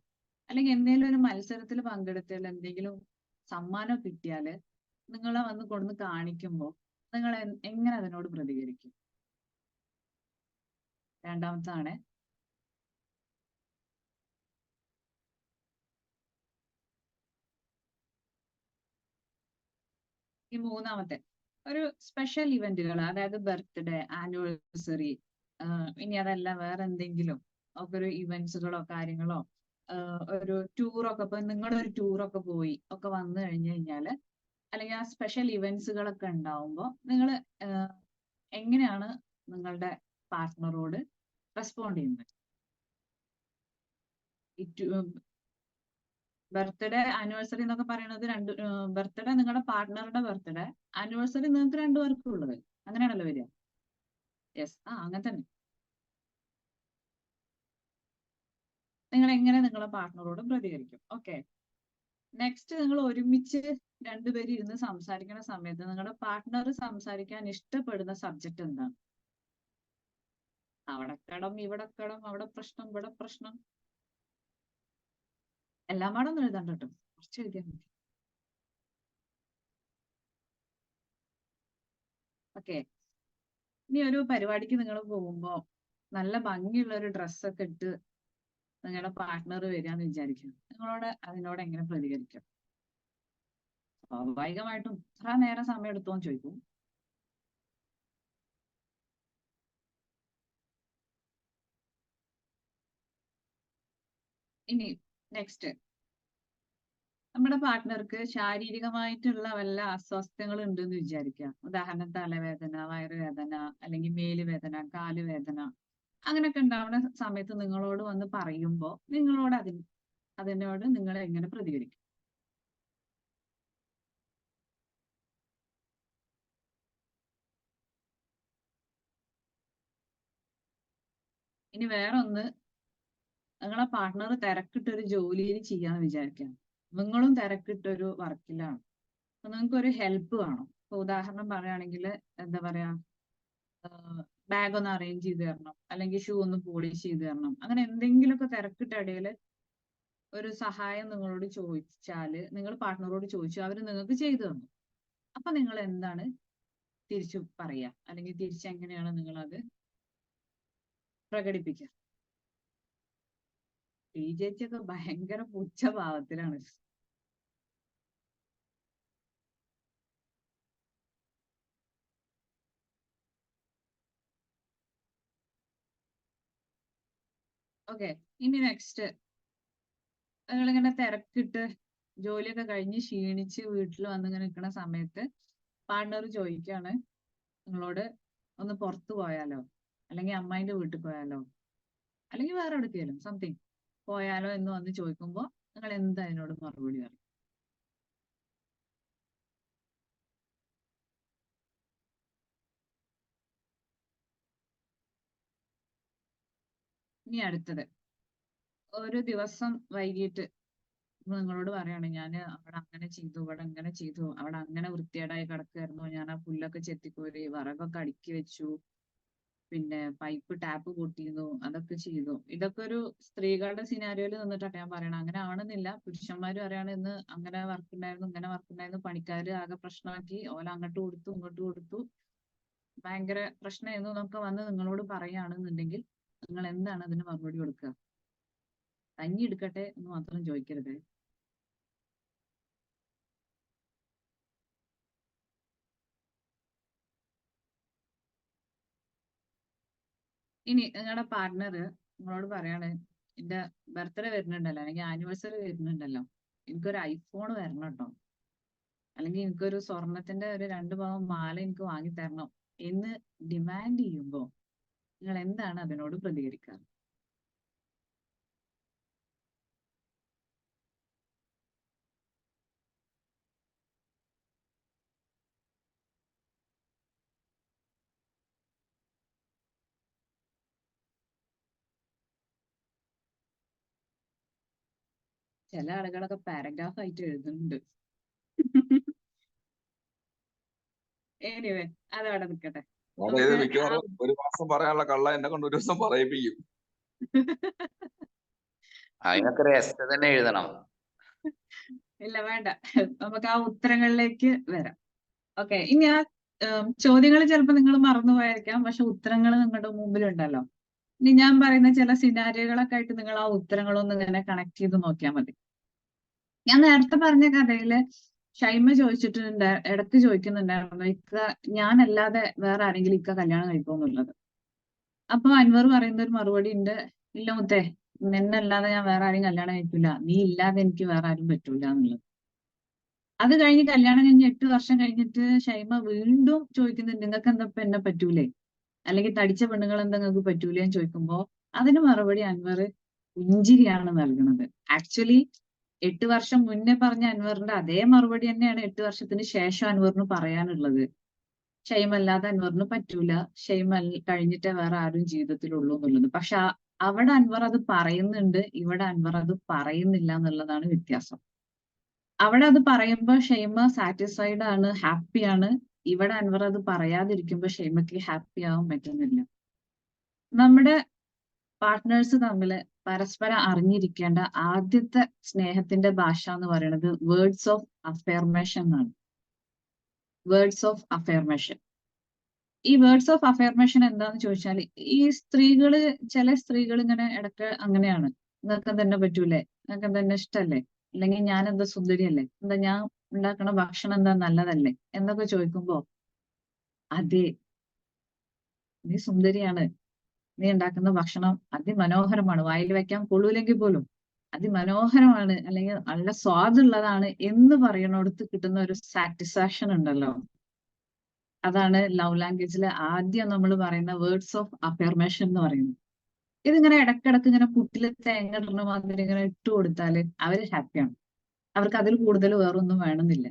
അല്ലെങ്കിൽ എന്തെങ്കിലും ഒരു മത്സരത്തിൽ പങ്കെടുത്തതിൽ എന്തെങ്കിലും സമ്മാനം കിട്ടിയാല് നിങ്ങളെ വന്ന് കൊണ്ടുവന്ന് കാണിക്കുമ്പോൾ നിങ്ങൾ എങ്ങനെ അതിനോട് പ്രതികരിക്കും? രണ്ടാമത്താണ്, ഈ മൂന്നാമത്തെ ഒരു സ്പെഷ്യൽ ഇവന്റുകൾ, അതായത് ബർത്ത്ഡേ, ആനിവേഴ്സറി, ഇനി അതല്ല വേറെ എന്തെങ്കിലും ഒക്കെ ഒരു ഇവന്റ്സുകളോ കാര്യങ്ങളോ, ഒരു ടൂറൊക്കെ, ഇപ്പൊ നിങ്ങളുടെ ഒരു ടൂറൊക്കെ പോയി ഒക്കെ വന്നു കഴിഞ്ഞാല് അല്ലെങ്കിൽ ആ സ്പെഷ്യൽ ഇവന്റ്സുകളൊക്കെ ഉണ്ടാവുമ്പോൾ നിങ്ങൾ എങ്ങനെയാണ് നിങ്ങളുടെ പാർട്ട്ണറോട് റെസ്പോണ്ട് ചെയ്യുന്നത്? ബർത്ത്ഡേ, ആനിവേഴ്സറി എന്നൊക്കെ പറയുന്നത് ബർത്ത്ഡേ നിങ്ങളുടെ പാർട്ട്ണറുടെ ബർത്ത്ഡേ, ആനിവേഴ്സറി നിങ്ങൾക്ക് 2 പേർക്കും ഉള്ളത്, അങ്ങനെയാണല്ലോ വരിക. യെസ്, അങ്ങനെ തന്നെ. നിങ്ങൾ എങ്ങനെ നിങ്ങളെ പാർട്ട്ണറോട് പ്രതികരിക്കും? ഓക്കെ, നെക്സ്റ്റ്, നിങ്ങൾ ഒരുമിച്ച് 2 പേര് ഇരുന്ന് സംസാരിക്കുന്ന സമയത്ത് നിങ്ങളുടെ പാർട്ട്ണർ സംസാരിക്കാൻ ഇഷ്ടപ്പെടുന്ന സബ്ജക്ട് എന്താണ്? അവിടെ കടം, ഇവിടെ കടം, അവിടെ പ്രശ്നം, ഇവിടെ പ്രശ്നം, എല്ലാം പാടൊന്നും എഴുതണ്ട കേട്ടോ, കുറച്ച് എഴുതിയാൽ മതി. ഓക്കെ, ഇനി ഒരു പരിപാടിക്ക് നിങ്ങൾ പോകുമ്പോ നല്ല ഭംഗിയുള്ള ഒരു ഡ്രസ്സൊക്കെ ഇട്ട് നിങ്ങളുടെ പാർട്ട്ണർ വരികയെന്ന് വിചാരിക്കും, നിങ്ങളോട് അതിനോട് എങ്ങനെ പ്രതികരിക്കും? സ്വാഭാവികമായിട്ടും ഇത്ര നേരം സമയം എടുത്തോന്ന് ചോദിക്കും. ഇനി നെക്സ്റ്റ്, നമ്മുടെ പാർട്ട്ണർക്ക് ശാരീരികമായിട്ടുള്ള വല്ല അസ്വസ്ഥതകൾ ഉണ്ടെന്ന് വിചാരിക്കുക. ഉദാഹരണം തലവേദന, വയറുവേദന, അല്ലെങ്കിൽ മേലുവേദന, കാലുവേദന, അങ്ങനെയൊക്കെ ഉണ്ടാവുന്ന സമയത്ത് നിങ്ങളോട് വന്ന് പറയുമ്പോൾ നിങ്ങളോട് അതിനോട് നിങ്ങൾ എങ്ങനെ പ്രതികരിക്കും? ഇനി വേറെ ഒന്ന്, നിങ്ങളെ പാർട്ട്ണർ തിരക്കിട്ടൊരു ജോലിയിൽ ചെയ്യാന്ന് വിചാരിക്കാം, നിങ്ങളും തിരക്കിട്ടൊരു വർക്കിലാണ്, അപ്പൊ നിങ്ങൾക്ക് ഒരു ഹെൽപ്പ് വേണം, ഇപ്പൊ ഉദാഹരണം പറയുകയാണെങ്കിൽ എന്താ പറയാ, ബാഗ് ഒന്ന് അറേഞ്ച് ചെയ്ത് തരണം, അല്ലെങ്കിൽ ഷൂ ഒന്ന് പോളിഷ് ചെയ്ത് തരണം, അങ്ങനെ എന്തെങ്കിലുമൊക്കെ തിരക്കിട്ട ഇടയിൽ ഒരു സഹായം നിങ്ങളോട് ചോദിച്ചാല്, നിങ്ങൾ പാർട്ട്ണറോട് ചോദിച്ചു, അവര് നിങ്ങൾക്ക് ചെയ്തു തന്നു. അപ്പൊ നിങ്ങൾ എന്താണ് തിരിച്ചു പറയാ, അല്ലെങ്കിൽ തിരിച്ചെങ്ങനെയാണ് നിങ്ങൾ അത് പ്രകടിപ്പിക്കുക? ചേച്ചിയൊക്കെ ഭയങ്കര പുച്ഛഭാവത്തിലാണ്. ഓക്കെ, ഇനി നെക്സ്റ്റ്, നിങ്ങളിങ്ങനെ തിരക്കിട്ട് ജോലിയൊക്കെ കഴിഞ്ഞ് ക്ഷീണിച്ച് വീട്ടിൽ വന്നിങ്ങനെ നിൽക്കുന്ന സമയത്ത് പാർട്ട്ണർ ചോദിക്കാണ് നിങ്ങളോട് ഒന്ന് പുറത്തു പോയാലോ, അല്ലെങ്കിൽ അമ്മായിന്റെ വീട്ടിൽ പോയാലോ, അല്ലെങ്കിൽ വേറെ എവിടേക്കെങ്കിലും സംതിങ് പോയാലോ എന്ന് വന്ന് ചോദിക്കുമ്പോൾ നിങ്ങൾ എന്താ അതിനോട് മറുപടി പറയും? ഇനി അടുത്തത്, ഒരു ദിവസം വൈകിട്ട് നിങ്ങളോട് പറയാണ്, ഞാൻ അവിടെ അങ്ങനെ ചെയ്തു, ഇവിടെ ഇങ്ങനെ ചെയ്തു, അവിടെ അങ്ങനെ വൃത്തികേടായി കിടക്കായിരുന്നു, ഞാൻ ആ പുല്ലൊക്കെ ചെത്തിക്കോരി വിറകൊക്കെ അടുക്കി വെച്ചു, പിന്നെ പൈപ്പ് ടാപ്പ് പൊട്ടിയിരുന്നു, അതൊക്കെ ചെയ്തു. ഇതൊക്കെ ഒരു സ്ത്രീകളുടെ സിനാരിയോയിൽ നിന്നിട്ടാണ് ഞാൻ പറയണത്. അങ്ങനെ ആണെന്നില്ല, പുരുഷന്മാരും പറയാണ് ഇന്ന് അങ്ങനെ വർക്ക് ഉണ്ടായിരുന്നു, ഇങ്ങനെ വർക്ക് ഉണ്ടായിരുന്നു, പണിക്കാര് ആകെ പ്രശ്നമാക്കി, ഓല അങ്ങോട്ട് കൊടുത്തു ഇങ്ങോട്ട് കൊടുത്തു, ഭയങ്കര പ്രശ്നമായിരുന്നു എന്നൊക്കെ വന്ന് നിങ്ങളോട് പറയുകയാണെന്നുണ്ടെങ്കിൽ നിങ്ങൾ എന്താണ് അതിന് മറുപടി കൊടുക്കുക? കഞ്ഞി എടുക്കട്ടെ എന്ന് മാത്രം ചോദിക്കരുത്. ഇനി നിങ്ങളുടെ പാർട്ട്ണർ നിങ്ങളോട് പറയാണ്, എന്റെ ബർത്ത്ഡേ വരുന്നുണ്ടല്ലോ, അല്ലെങ്കിൽ ആനിവേഴ്സറി വരുന്നുണ്ടല്ലോ, എനിക്കൊരു ഐഫോൺ വരണം കേട്ടോ, അല്ലെങ്കിൽ എനിക്കൊരു സ്വർണത്തിന്റെ ഒരു 2 പവൻ മാല എനിക്ക് വാങ്ങിത്തരണം എന്ന് ഡിമാൻഡ് ചെയ്യുമ്പോ നിങ്ങൾ എന്താണ് അതിനോട് പ്രതികരിക്കുക? ചില ആളുകളൊക്കെ പാരഗ്രാഫ് ആയിട്ട് എഴുതുന്നുണ്ട്. എനിവേ, അതവിടെ നിൽക്കട്ടെ. അതായത് മിക്കവാറും ഒരു മാസം പറയാനുള്ള കള്ള എന്നെ കൊണ്ട് ഒരു ദിവസം പറയിപ്പിക്കും. അതിനൊക്കെ ഒരു എസ് തന്നെ എഴുതണം. ഇല്ല, വേണ്ട, നമുക്ക് ആ ഉത്തരങ്ങളിലേക്ക് വരാം. ഓക്കെ, ഇനി ആ ചോദ്യങ്ങൾ ചിലപ്പോൾ നിങ്ങൾ മറന്നുപോയിരിക്കാം, പക്ഷെ ഉത്തരങ്ങൾ നിങ്ങളുടെ മുമ്പിലുണ്ടല്ലോ. ഇനി ഞാൻ പറയുന്ന ചില സിനാരിയോകളൊക്കെ ആയിട്ട് നിങ്ങൾ ആ ഉത്തരങ്ങളൊന്നും ഇങ്ങനെ കണക്ട് ചെയ്ത് നോക്കിയാൽ മതി. ഞാൻ നേരത്തെ പറഞ്ഞ കഥയില് ഷൈമ ചോദിച്ചിട്ടുണ്ട്, ഇടക്ക് ചോദിക്കുന്നുണ്ടായിരുന്നു, ഇക്ക ഞാനല്ലാതെ വേറെ ആരെങ്കിലും ഇക്ക കല്യാണം കഴിക്കുമെന്നുള്ളത്. അപ്പൊ അൻവർ പറയുന്ന ഒരു മറുപടി ഉണ്ട്, ഇല്ല മുത്തേ, നിന്നല്ലാതെ ഞാൻ വേറെ ആരും കല്യാണം കഴിക്കില്ല, നീ ഇല്ലാതെ എനിക്ക് വേറെ ആരും പറ്റൂല എന്നുള്ളത്. അത് കഴിഞ്ഞ് കല്യാണം കഴിഞ്ഞ് 8 വർഷം കഴിഞ്ഞിട്ട് ഷൈമ വീണ്ടും ചോദിക്കുന്നുണ്ട്, നിങ്ങൾക്ക് എന്താ ഇപ്പൊ എന്നെ പറ്റൂലേ, അല്ലെങ്കിൽ തടിച്ച പെണ്ണുങ്ങൾ എന്താ നിങ്ങൾക്ക് പറ്റൂലേ എന്ന് ചോദിക്കുമ്പോ അതിന് മറുപടി അൻവർ പുഞ്ചിരിയാണ് നൽകുന്നത്. ആക്ച്വലി 8 വർഷം മുന്നേ പറഞ്ഞ അൻവറിന്റെ അതേ മറുപടി തന്നെയാണ് 8 വർഷത്തിന് ശേഷം അൻവറിന് പറയാനുള്ളത്. ഷൈമല്ലാതെ അൻവറിന് പറ്റൂല, ഷൈമ കഴിഞ്ഞിട്ടേ വേറെ ആരും ജീവിതത്തിലുള്ളൂ എന്നുള്ളത്. പക്ഷെ അവിടെ അൻവർ അത് പറയുന്നുണ്ട്, ഇവിടെ അൻവർ അത് പറയുന്നില്ല എന്നുള്ളതാണ് വ്യത്യാസം. അവിടെ അത് പറയുമ്പോൾ ഷൈമ സാറ്റിസ്ഫൈഡ് ആണ്, ഹാപ്പിയാണ്. ഇവിടെ അൻവർ അത് പറയാതിരിക്കുമ്പോൾ ഷൈമയ്ക്ക് ഹാപ്പി ആവാൻ പറ്റുന്നില്ല. നമ്മുടെ പാർട്ട്നേഴ്സ് തമ്മിൽ പരസ്പരം അറിഞ്ഞിരിക്കേണ്ട ആദ്യത്തെ സ്നേഹത്തിന്റെ ഭാഷ എന്ന് പറയുന്നത് വേർഡ്സ് ഓഫ് അഫർമേഷൻ ആണ്. Words of affirmation. ഈ വേർഡ്സ് ഓഫ് അഫർമേഷൻ എന്താന്ന് ചോദിച്ചാൽ, ഈ സ്ത്രീകള്, ചില സ്ത്രീകൾ ഇങ്ങനെ ഇടയ്ക്ക് അങ്ങനെയാണ്, നിങ്ങൾക്ക് തന്നെ പറ്റൂലേ, നിങ്ങൾക്ക് തന്നെ ഇഷ്ടല്ലേ, അല്ലെങ്കിൽ ഞാൻ എന്താ സുന്ദരിയല്ലേ, എന്താ ഞാൻ ഉണ്ടാക്കുന്ന ഭക്ഷണം എന്താ നല്ലതല്ലേ എന്നൊക്കെ ചോദിക്കുമ്പോ, അതെ നീ സുന്ദരിയാണ്, നീ ഉണ്ടാക്കുന്ന ഭക്ഷണം അതിമനോഹരമാണ്, വായിൽ വെക്കാൻ കൊള്ളൂലെങ്കിൽ പോലും അതിമനോഹരമാണ്, അല്ലെങ്കിൽ നല്ല സ്വാദുള്ളതാണ് എന്ന് പറയുന്നിടത്ത് കിട്ടുന്ന ഒരു സാറ്റിസ്ഫാക്ഷൻ ഉണ്ടല്ലോ, അതാണ് ലവ് ലാംഗ്വേജിലെ ആദ്യം നമ്മൾ പറയുന്ന വേർഡ്സ് ഓഫ് അഫർമേഷൻ എന്ന് പറയുന്നത്. ഇതിങ്ങനെ ഇടക്കിടക്ക് ഇങ്ങനെ പുട്ടിൽ തേങ്ങ ഇടുന്ന മാതിരി ഇങ്ങനെ ഇട്ട് കൊടുത്താല് അവര് ഹാപ്പിയാണ്, അവർക്ക് അതിൽ കൂടുതൽ വേറൊന്നും വേണമെന്നില്ല.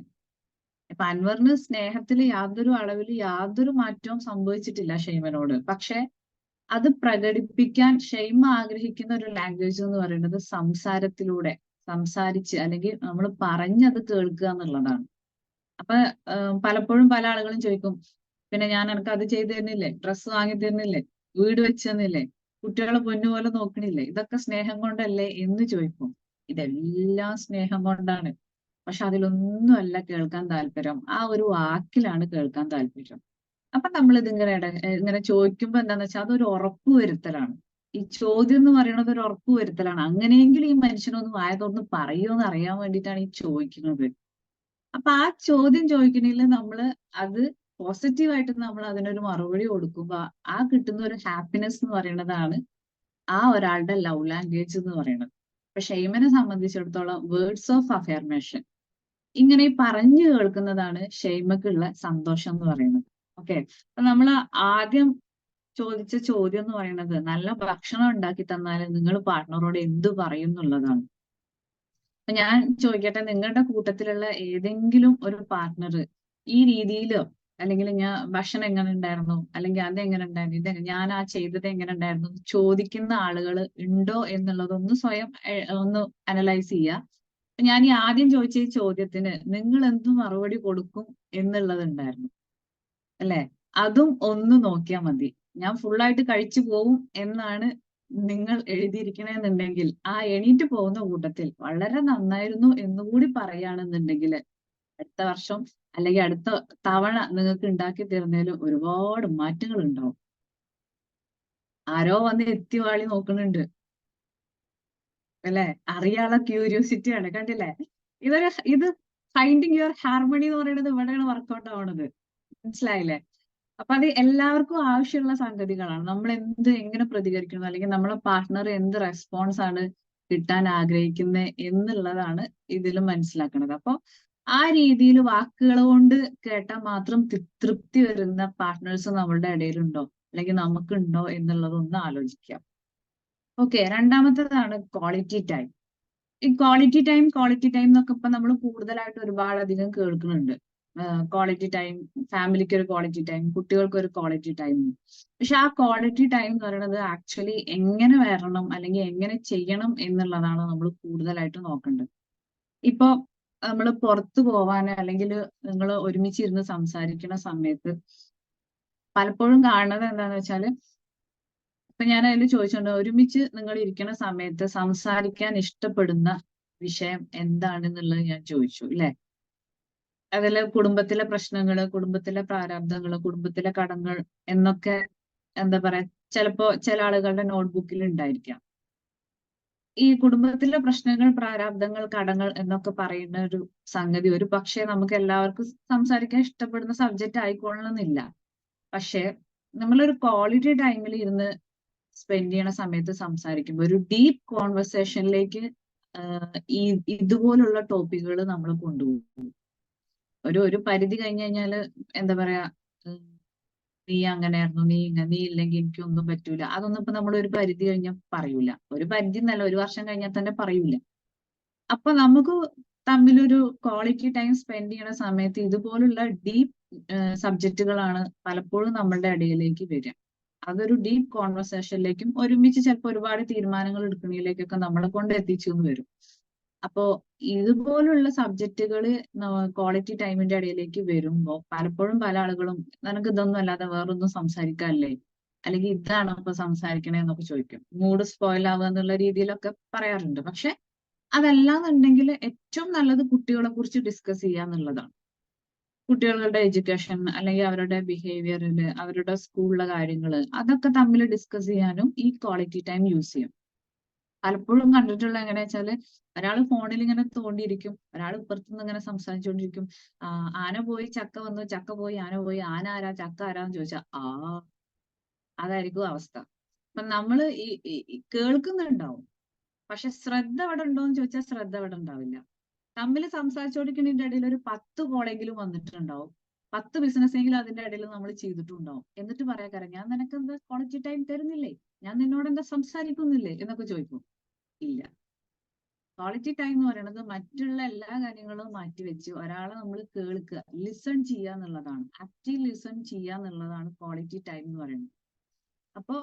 ഇപ്പൊ അൻവറിന് സ്നേഹത്തിൽ യാതൊരു അളവിൽ യാതൊരു മാറ്റവും സംഭവിച്ചിട്ടില്ല ഷൈമനോട്. പക്ഷെ അത് പ്രകടിപ്പിക്കാൻ ഷൈമ ആഗ്രഹിക്കുന്ന ഒരു ലാംഗ്വേജ് എന്ന് പറയുന്നത് സംസാരത്തിലൂടെ, സംസാരിച്ച് അല്ലെങ്കിൽ നമ്മൾ പറഞ്ഞത് കേൾക്കുക എന്നുള്ളതാണ്. അപ്പൊ പലപ്പോഴും പല ആളുകളും ചോദിക്കും, പിന്നെ ഞാൻ എനിക്ക് അത് ചെയ്തു തരുന്നില്ലേ, ഡ്രസ്സ് വാങ്ങി തരുന്നില്ലേ, വീട് വെച്ച് തന്നില്ലേ, കുട്ടികളെ പൊന്നുപോലെ നോക്കണില്ലേ, ഇതൊക്കെ സ്നേഹം കൊണ്ടല്ലേ എന്ന് ചോദിക്കും. ഇതെല്ലാം സ്നേഹം കൊണ്ടാണ്. പക്ഷെ അതിലൊന്നും അല്ല കേൾക്കാൻ താല്പര്യം, ആ ഒരു വാക്കിലാണ് കേൾക്കാൻ താല്പര്യം. അപ്പൊ നമ്മൾ ഇങ്ങനെ ചോദിക്കുമ്പോ എന്താന്ന് വെച്ചാൽ അതൊരു ഉറപ്പ് വരുത്തലാണ്. ഈ ചോദ്യം എന്ന് പറയുന്നത് ഒരു ഉറപ്പ് വരുത്തലാണ്. അങ്ങനെയെങ്കിലും ഈ മനുഷ്യനൊന്ന് വായ തുറന്ന് പറയുമോന്ന് അറിയാൻ വേണ്ടിയിട്ടാണ് ഈ ചോദിക്കുന്നത്. അപ്പൊ ആ ചോദ്യം ചോദിക്കണില്ല നമ്മള് അത് പോസിറ്റീവായിട്ട് നമ്മൾ അതിനൊരു മറുപടി കൊടുക്കുമ്പോ ആ കിട്ടുന്ന ഒരു ഹാപ്പിനെസ് എന്ന് പറയുന്നതാണ് ആ ഒരാളുടെ ലവ് ലാംഗ്വേജ് എന്ന് പറയുന്നത്. ഇപ്പൊ ഷെയ്മനെ സംബന്ധിച്ചിടത്തോളം വേർഡ്സ് ഓഫ് അഫർമേഷൻ ഇങ്ങനെ പറഞ്ഞു കേൾക്കുന്നതാണ് ഷെയ്മക്കുള്ള സന്തോഷം എന്ന് പറയുന്നത്. ഓക്കെ, അപ്പൊ നമ്മൾ ആദ്യം ചോദിച്ച ചോദ്യം എന്ന് പറയുന്നത് നല്ല ഭക്ഷണം ഉണ്ടാക്കി തന്നാൽ നിങ്ങൾ പാർട്ട്ണറോട് എന്ത് പറയും എന്നുള്ളതാണ്. അപ്പൊ ഞാൻ ചോദിക്കട്ടെ, നിങ്ങളുടെ കൂട്ടത്തിലുള്ള ഏതെങ്കിലും ഒരു പാർട്ട്ണർ ഈ രീതിയിലോ അല്ലെങ്കിൽ ഞാൻ ഭക്ഷണം എങ്ങനെ ഉണ്ടായിരുന്നു, അല്ലെങ്കിൽ അതെങ്ങനെ ഉണ്ടായിരുന്നു, ഞാൻ ആ ചെയ്തത് എങ്ങനെ ഉണ്ടായിരുന്നു ചോദിക്കുന്ന ആളുകൾ ഉണ്ടോ എന്നുള്ളതൊന്ന് സ്വയം ഒന്ന് അനലൈസ് ചെയ്യുക. അപ്പൊ ഞാൻ ഈ ആദ്യം ചോദിച്ച ഈ ചോദ്യത്തിന് നിങ്ങൾ എന്ത് മറുപടി കൊടുക്കും എന്നുള്ളതുണ്ടായിരുന്നു അല്ലെ? അതും ഒന്ന് നോക്കിയാൽ മതി. ഞാൻ ഫുള്ളായിട്ട് കഴിച്ചു പോവും എന്നാണ് നിങ്ങൾ എഴുതിയിരിക്കണമെന്നുണ്ടെങ്കിൽ ആ എണീറ്റ് പോകുന്ന കൂട്ടത്തിൽ വളരെ നന്നായിരുന്നു എന്നുകൂടി പറയുകയാണെന്നുണ്ടെങ്കിൽ അടുത്ത വർഷം അല്ലെങ്കിൽ അടുത്ത തവണ നിങ്ങൾക്ക് ഉണ്ടാക്കി തരുന്നതിൽ ഒരുപാട് മാറ്റങ്ങൾ ഉണ്ടാവും. ആരോ വന്ന് എത്തിവാളി നോക്കുന്നുണ്ട് അല്ലെ, അറിയാനുള്ള ക്യൂരിയോസിറ്റി ആണ്. കണ്ടില്ലേ, ഇത് ഫൈൻഡിങ് യുവർ ഹാർമണി എന്ന് പറയുന്നത് ഇവിടെയാണ് വർക്ക്ഔട്ട് ആവണത്. മനസ്സിലായില്ലേ? അപ്പൊ അത് എല്ലാവർക്കും ആവശ്യമുള്ള സംഗതികളാണ്. നമ്മൾ എങ്ങനെ പ്രതികരിക്കുന്നു, അല്ലെങ്കിൽ നമ്മളെ പാർട്ട്ണർ എന്ത് റെസ്പോൺസ് ആണ് കിട്ടാൻ ആഗ്രഹിക്കുന്നത് എന്നുള്ളതാണ് ഇതിൽ മനസ്സിലാക്കുന്നത്. അപ്പൊ ആ രീതിയിൽ വാക്കുകൾ കൊണ്ട് കേട്ടാൽ മാത്രം തൃപ്തി വരുന്ന പാർട്ട്നേഴ്സ് നമ്മളുടെ ഇടയിലുണ്ടോ അല്ലെങ്കിൽ നമുക്കുണ്ടോ എന്നുള്ളതൊന്ന് ആലോചിക്കാം. ഓക്കെ, രണ്ടാമത്തേതാണ് ക്വാളിറ്റി ടൈം. ഈ ക്വാളിറ്റി ടൈം എന്നൊക്കെ ഇപ്പൊ നമ്മൾ കൂടുതലായിട്ട് ഒരുപാട് അധികം കേൾക്കുന്നുണ്ട്. ക്വാളിറ്റി ടൈം, ഫാമിലിക്ക് ഒരു ക്വാളിറ്റി ടൈം, കുട്ടികൾക്ക് ഒരു ക്വാളിറ്റി ടൈം. പക്ഷെ ആ ക്വാളിറ്റി ടൈം എന്ന് പറയുന്നത് ആക്ച്വലി എങ്ങനെ വരണം അല്ലെങ്കിൽ എങ്ങനെ ചെയ്യണം എന്നുള്ളതാണ് നമ്മൾ കൂടുതലായിട്ട് നോക്കേണ്ടത്. ഇപ്പൊ നമ്മൾ പുറത്തു പോവാൻ അല്ലെങ്കിൽ നിങ്ങൾ ഒരുമിച്ചിരുന്ന് സംസാരിക്കുന്ന സമയത്ത് പലപ്പോഴും കാണുന്നത് എന്താന്ന് വെച്ചാല്, ഇപ്പൊ ഞാൻ അതിൽ ചോദിച്ചോണ്ട് ഒരുമിച്ച് നിങ്ങൾ ഇരിക്കുന്ന സമയത്ത് സംസാരിക്കാൻ ഇഷ്ടപ്പെടുന്ന വിഷയം എന്താണെന്നുള്ളത് ഞാൻ ചോദിച്ചു അല്ലെ? അതില് കുടുംബത്തിലെ പ്രശ്നങ്ങള്, കുടുംബത്തിലെ പ്രാരാബ്ദങ്ങള്, കുടുംബത്തിലെ കടങ്ങൾ എന്നൊക്കെ എന്താ പറയാ ചിലപ്പോ ചില ആളുകളുടെ നോട്ട്ബുക്കിൽ ഉണ്ടായിരിക്കാം. ഈ കുടുംബത്തിലെ പ്രശ്നങ്ങൾ, പ്രാരാബ്ദങ്ങൾ, കടങ്ങൾ എന്നൊക്കെ പറയുന്ന ഒരു സംഗതി ഒരു പക്ഷേ നമുക്ക് എല്ലാവർക്കും സംസാരിക്കാൻ ഇഷ്ടപ്പെടുന്ന സബ്ജക്റ്റ് ആയിക്കൊള്ളണമെന്നില്ല. പക്ഷെ നമ്മളൊരു ക്വാളിറ്റി ടൈമിൽ ഇരുന്ന് സ്പെൻഡ് ചെയ്യണ സമയത്ത് സംസാരിക്കുമ്പോൾ ഒരു ഡീപ്പ് കോൺവെർസേഷനിലേക്ക് ഇതുപോലുള്ള ടോപ്പിക്കുകൾ നമ്മൾ കൊണ്ടുപോകും. ഒരു പരിധി കഴിഞ്ഞു കഴിഞ്ഞാല് എന്താ പറയാ, നീ അങ്ങനെയായിരുന്നു, നീ ഇല്ലെങ്കിൽ എനിക്കൊന്നും പറ്റൂല, അതൊന്നും ഇപ്പൊ നമ്മൾ ഒരു പരിധി കഴിഞ്ഞാൽ പറയൂല. ഒരു പരിധി എന്നല്ല, ഒരു വർഷം കഴിഞ്ഞാൽ തന്നെ പറയൂല. അപ്പൊ നമുക്ക് തമ്മിലൊരു ക്വാളിറ്റി ടൈം സ്പെൻഡ് ചെയ്യണ സമയത്ത് ഇതുപോലുള്ള ഡീപ്പ് സബ്ജക്റ്റുകളാണ് പലപ്പോഴും നമ്മളുടെ ഇടയിലേക്ക് വരിക. അതൊരു ഡീപ്പ് കോൺവെർസേഷനിലേക്കും ഒരുമിച്ച് ചിലപ്പോൾ ഒരുപാട് തീരുമാനങ്ങൾ എടുക്കുന്നതിലേക്കൊക്കെ നമ്മളെ കൊണ്ട് എത്തിച്ചു എന്ന് വരും. അപ്പോ ഇതുപോലുള്ള സബ്ജക്റ്റുകൾ ക്വാളിറ്റി ടൈമിന്റെ ഇടയിലേക്ക് വരുമ്പോൾ പലപ്പോഴും പല ആളുകളും നിനക്ക് ഇതൊന്നും അല്ലാതെ വേറൊന്നും സംസാരിക്കാല്ലേ, അല്ലെങ്കിൽ ഇതാണ് ഇപ്പൊ സംസാരിക്കണേ എന്നൊക്കെ ചോദിക്കും. മൂഡ് സ്പോയിൽ ആവുക എന്നുള്ള രീതിയിലൊക്കെ പറയാറുണ്ട്. പക്ഷെ അതല്ലാന്നുണ്ടെങ്കിൽ ഏറ്റവും നല്ലത് കുട്ടികളെ കുറിച്ച് ഡിസ്കസ് ചെയ്യുക എന്നുള്ളതാണ്. കുട്ടികളുടെ എഡ്യൂക്കേഷൻ അല്ലെങ്കിൽ അവരുടെ ബിഹേവിയറില്, അവരുടെ സ്കൂളിലെ കാര്യങ്ങള്, അതൊക്കെ തമ്മിൽ ഡിസ്കസ് ചെയ്യാനും ഈ ക്വാളിറ്റി ടൈം യൂസ് ചെയ്യും. പലപ്പോഴും കണ്ടിട്ടുള്ള എങ്ങനെയാ വെച്ചാല് ഒരാൾ ഫോണിൽ ഇങ്ങനെ തോണ്ടിയിരിക്കും, ഒരാൾ ഇപ്പുറത്തുനിന്ന് ഇങ്ങനെ സംസാരിച്ചുകൊണ്ടിരിക്കും. ആന പോയി ചക്ക വന്നു, ചക്ക പോയി ആന പോയി, ആന ആരാ ചക്ക ആരാന്ന് ചോദിച്ചാ അതായിരിക്കും അവസ്ഥ. അപ്പൊ നമ്മള് ഈ കേൾക്കുന്നുണ്ടാവും, പക്ഷെ ശ്രദ്ധ അവിടെ ഉണ്ടോ എന്ന് ചോദിച്ചാൽ ശ്രദ്ധ അവിടെ ഉണ്ടാവില്ല. തമ്മിൽ സംസാരിച്ചുകൊണ്ടിരിക്കുന്നതിന്റെ ഇടയിൽ ഒരു 10 കോളെങ്കിലും വന്നിട്ടുണ്ടാവും, 10 ബിസിനസ് എങ്കിലും അതിന്റെ ഇടയിൽ നമ്മൾ ചെയ്തിട്ടുണ്ടാവും. എന്നിട്ട് പറയാ കാര്യം ഞാൻ നിനക്ക് എന്താ ക്വാളിറ്റി ടൈം തരുന്നില്ലേ, ഞാൻ നിന്നോട് എന്താ സംസാരിക്കുന്നില്ലേ എന്നൊക്കെ ചോദിക്കും. ഇല്ല, ക്വാളിറ്റി ടൈം എന്ന് പറയുന്നത് മറ്റുള്ള എല്ലാ കാര്യങ്ങളും മാറ്റിവെച്ച് ഒരാളെ നമ്മൾ കേൾക്കുക, ലിസൺ ചെയ്യുക എന്നുള്ളതാണ്. ആക്റ്റീവ് ലിസൺ ചെയ്യുക എന്നുള്ളതാണ് ക്വാളിറ്റി ടൈം എന്ന് പറയുന്നത്. അപ്പോ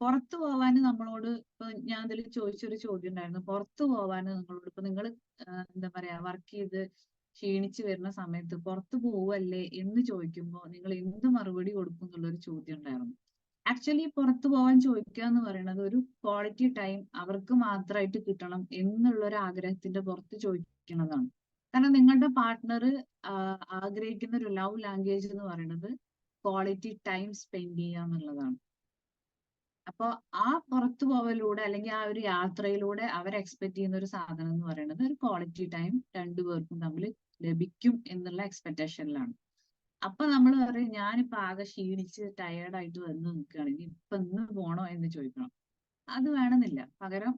പുറത്തു പോവാന് നമ്മളോട് ഇപ്പൊ ഞാൻ അതിൽ ചോദിച്ചൊരു ചോദ്യം ഉണ്ടായിരുന്നു, പുറത്തു പോവാന് നിങ്ങളോട് ഇപ്പൊ നിങ്ങൾ എന്താ പറയാ വർക്ക് ചെയ്ത് ക്ഷീണിച്ച് വരുന്ന സമയത്ത് പുറത്തു പോവല്ലേ എന്ന് ചോദിക്കുമ്പോൾ നിങ്ങൾ എന്ത് മറുപടി കൊടുക്കും എന്നുള്ളൊരു ചോദ്യം ഉണ്ടായിരുന്നു. ആക്ച്വലി പുറത്തു പോകാൻ ചോദിക്കുക എന്ന് പറയുന്നത് ഒരു ക്വാളിറ്റി ടൈം അവർക്ക് മാത്രമായിട്ട് കിട്ടണം എന്നുള്ള ഒരു ആഗ്രഹത്തിന്റെ പുറത്ത് ചോദിക്കുന്നതാണ്. കാരണം നിങ്ങളുടെ പാർട്ട്ണർ ആഗ്രഹിക്കുന്ന ഒരു ലവ് ലാംഗ്വേജ് എന്ന് പറയുന്നത് ക്വാളിറ്റി ടൈം സ്പെൻഡ് ചെയ്യുക എന്നുള്ളതാണ്. അപ്പൊ ആ പുറത്തു പോവലിലൂടെ അല്ലെങ്കിൽ ആ ഒരു യാത്രയിലൂടെ അവർ എക്സ്പെക്ട് ചെയ്യുന്ന ഒരു സാധനം എന്ന് പറയുന്നത് ഒരു ക്വാളിറ്റി ടൈം രണ്ടുപേർക്കും തമ്മിൽ ലഭിക്കും എന്നുള്ള എക്സ്പെക്ടേഷനിലാണ്. അപ്പൊ നമ്മൾ പറയും ഞാനിപ്പോ ആകെ ക്ഷീണിച്ച് ടയേർഡായിട്ട് വന്ന് നിൽക്കുകയാണെങ്കിൽ ഇപ്പൊ ഇന്ന് പോണോ എന്ന് ചോദിക്കണം. അത് വേണമെന്നില്ല. പകരം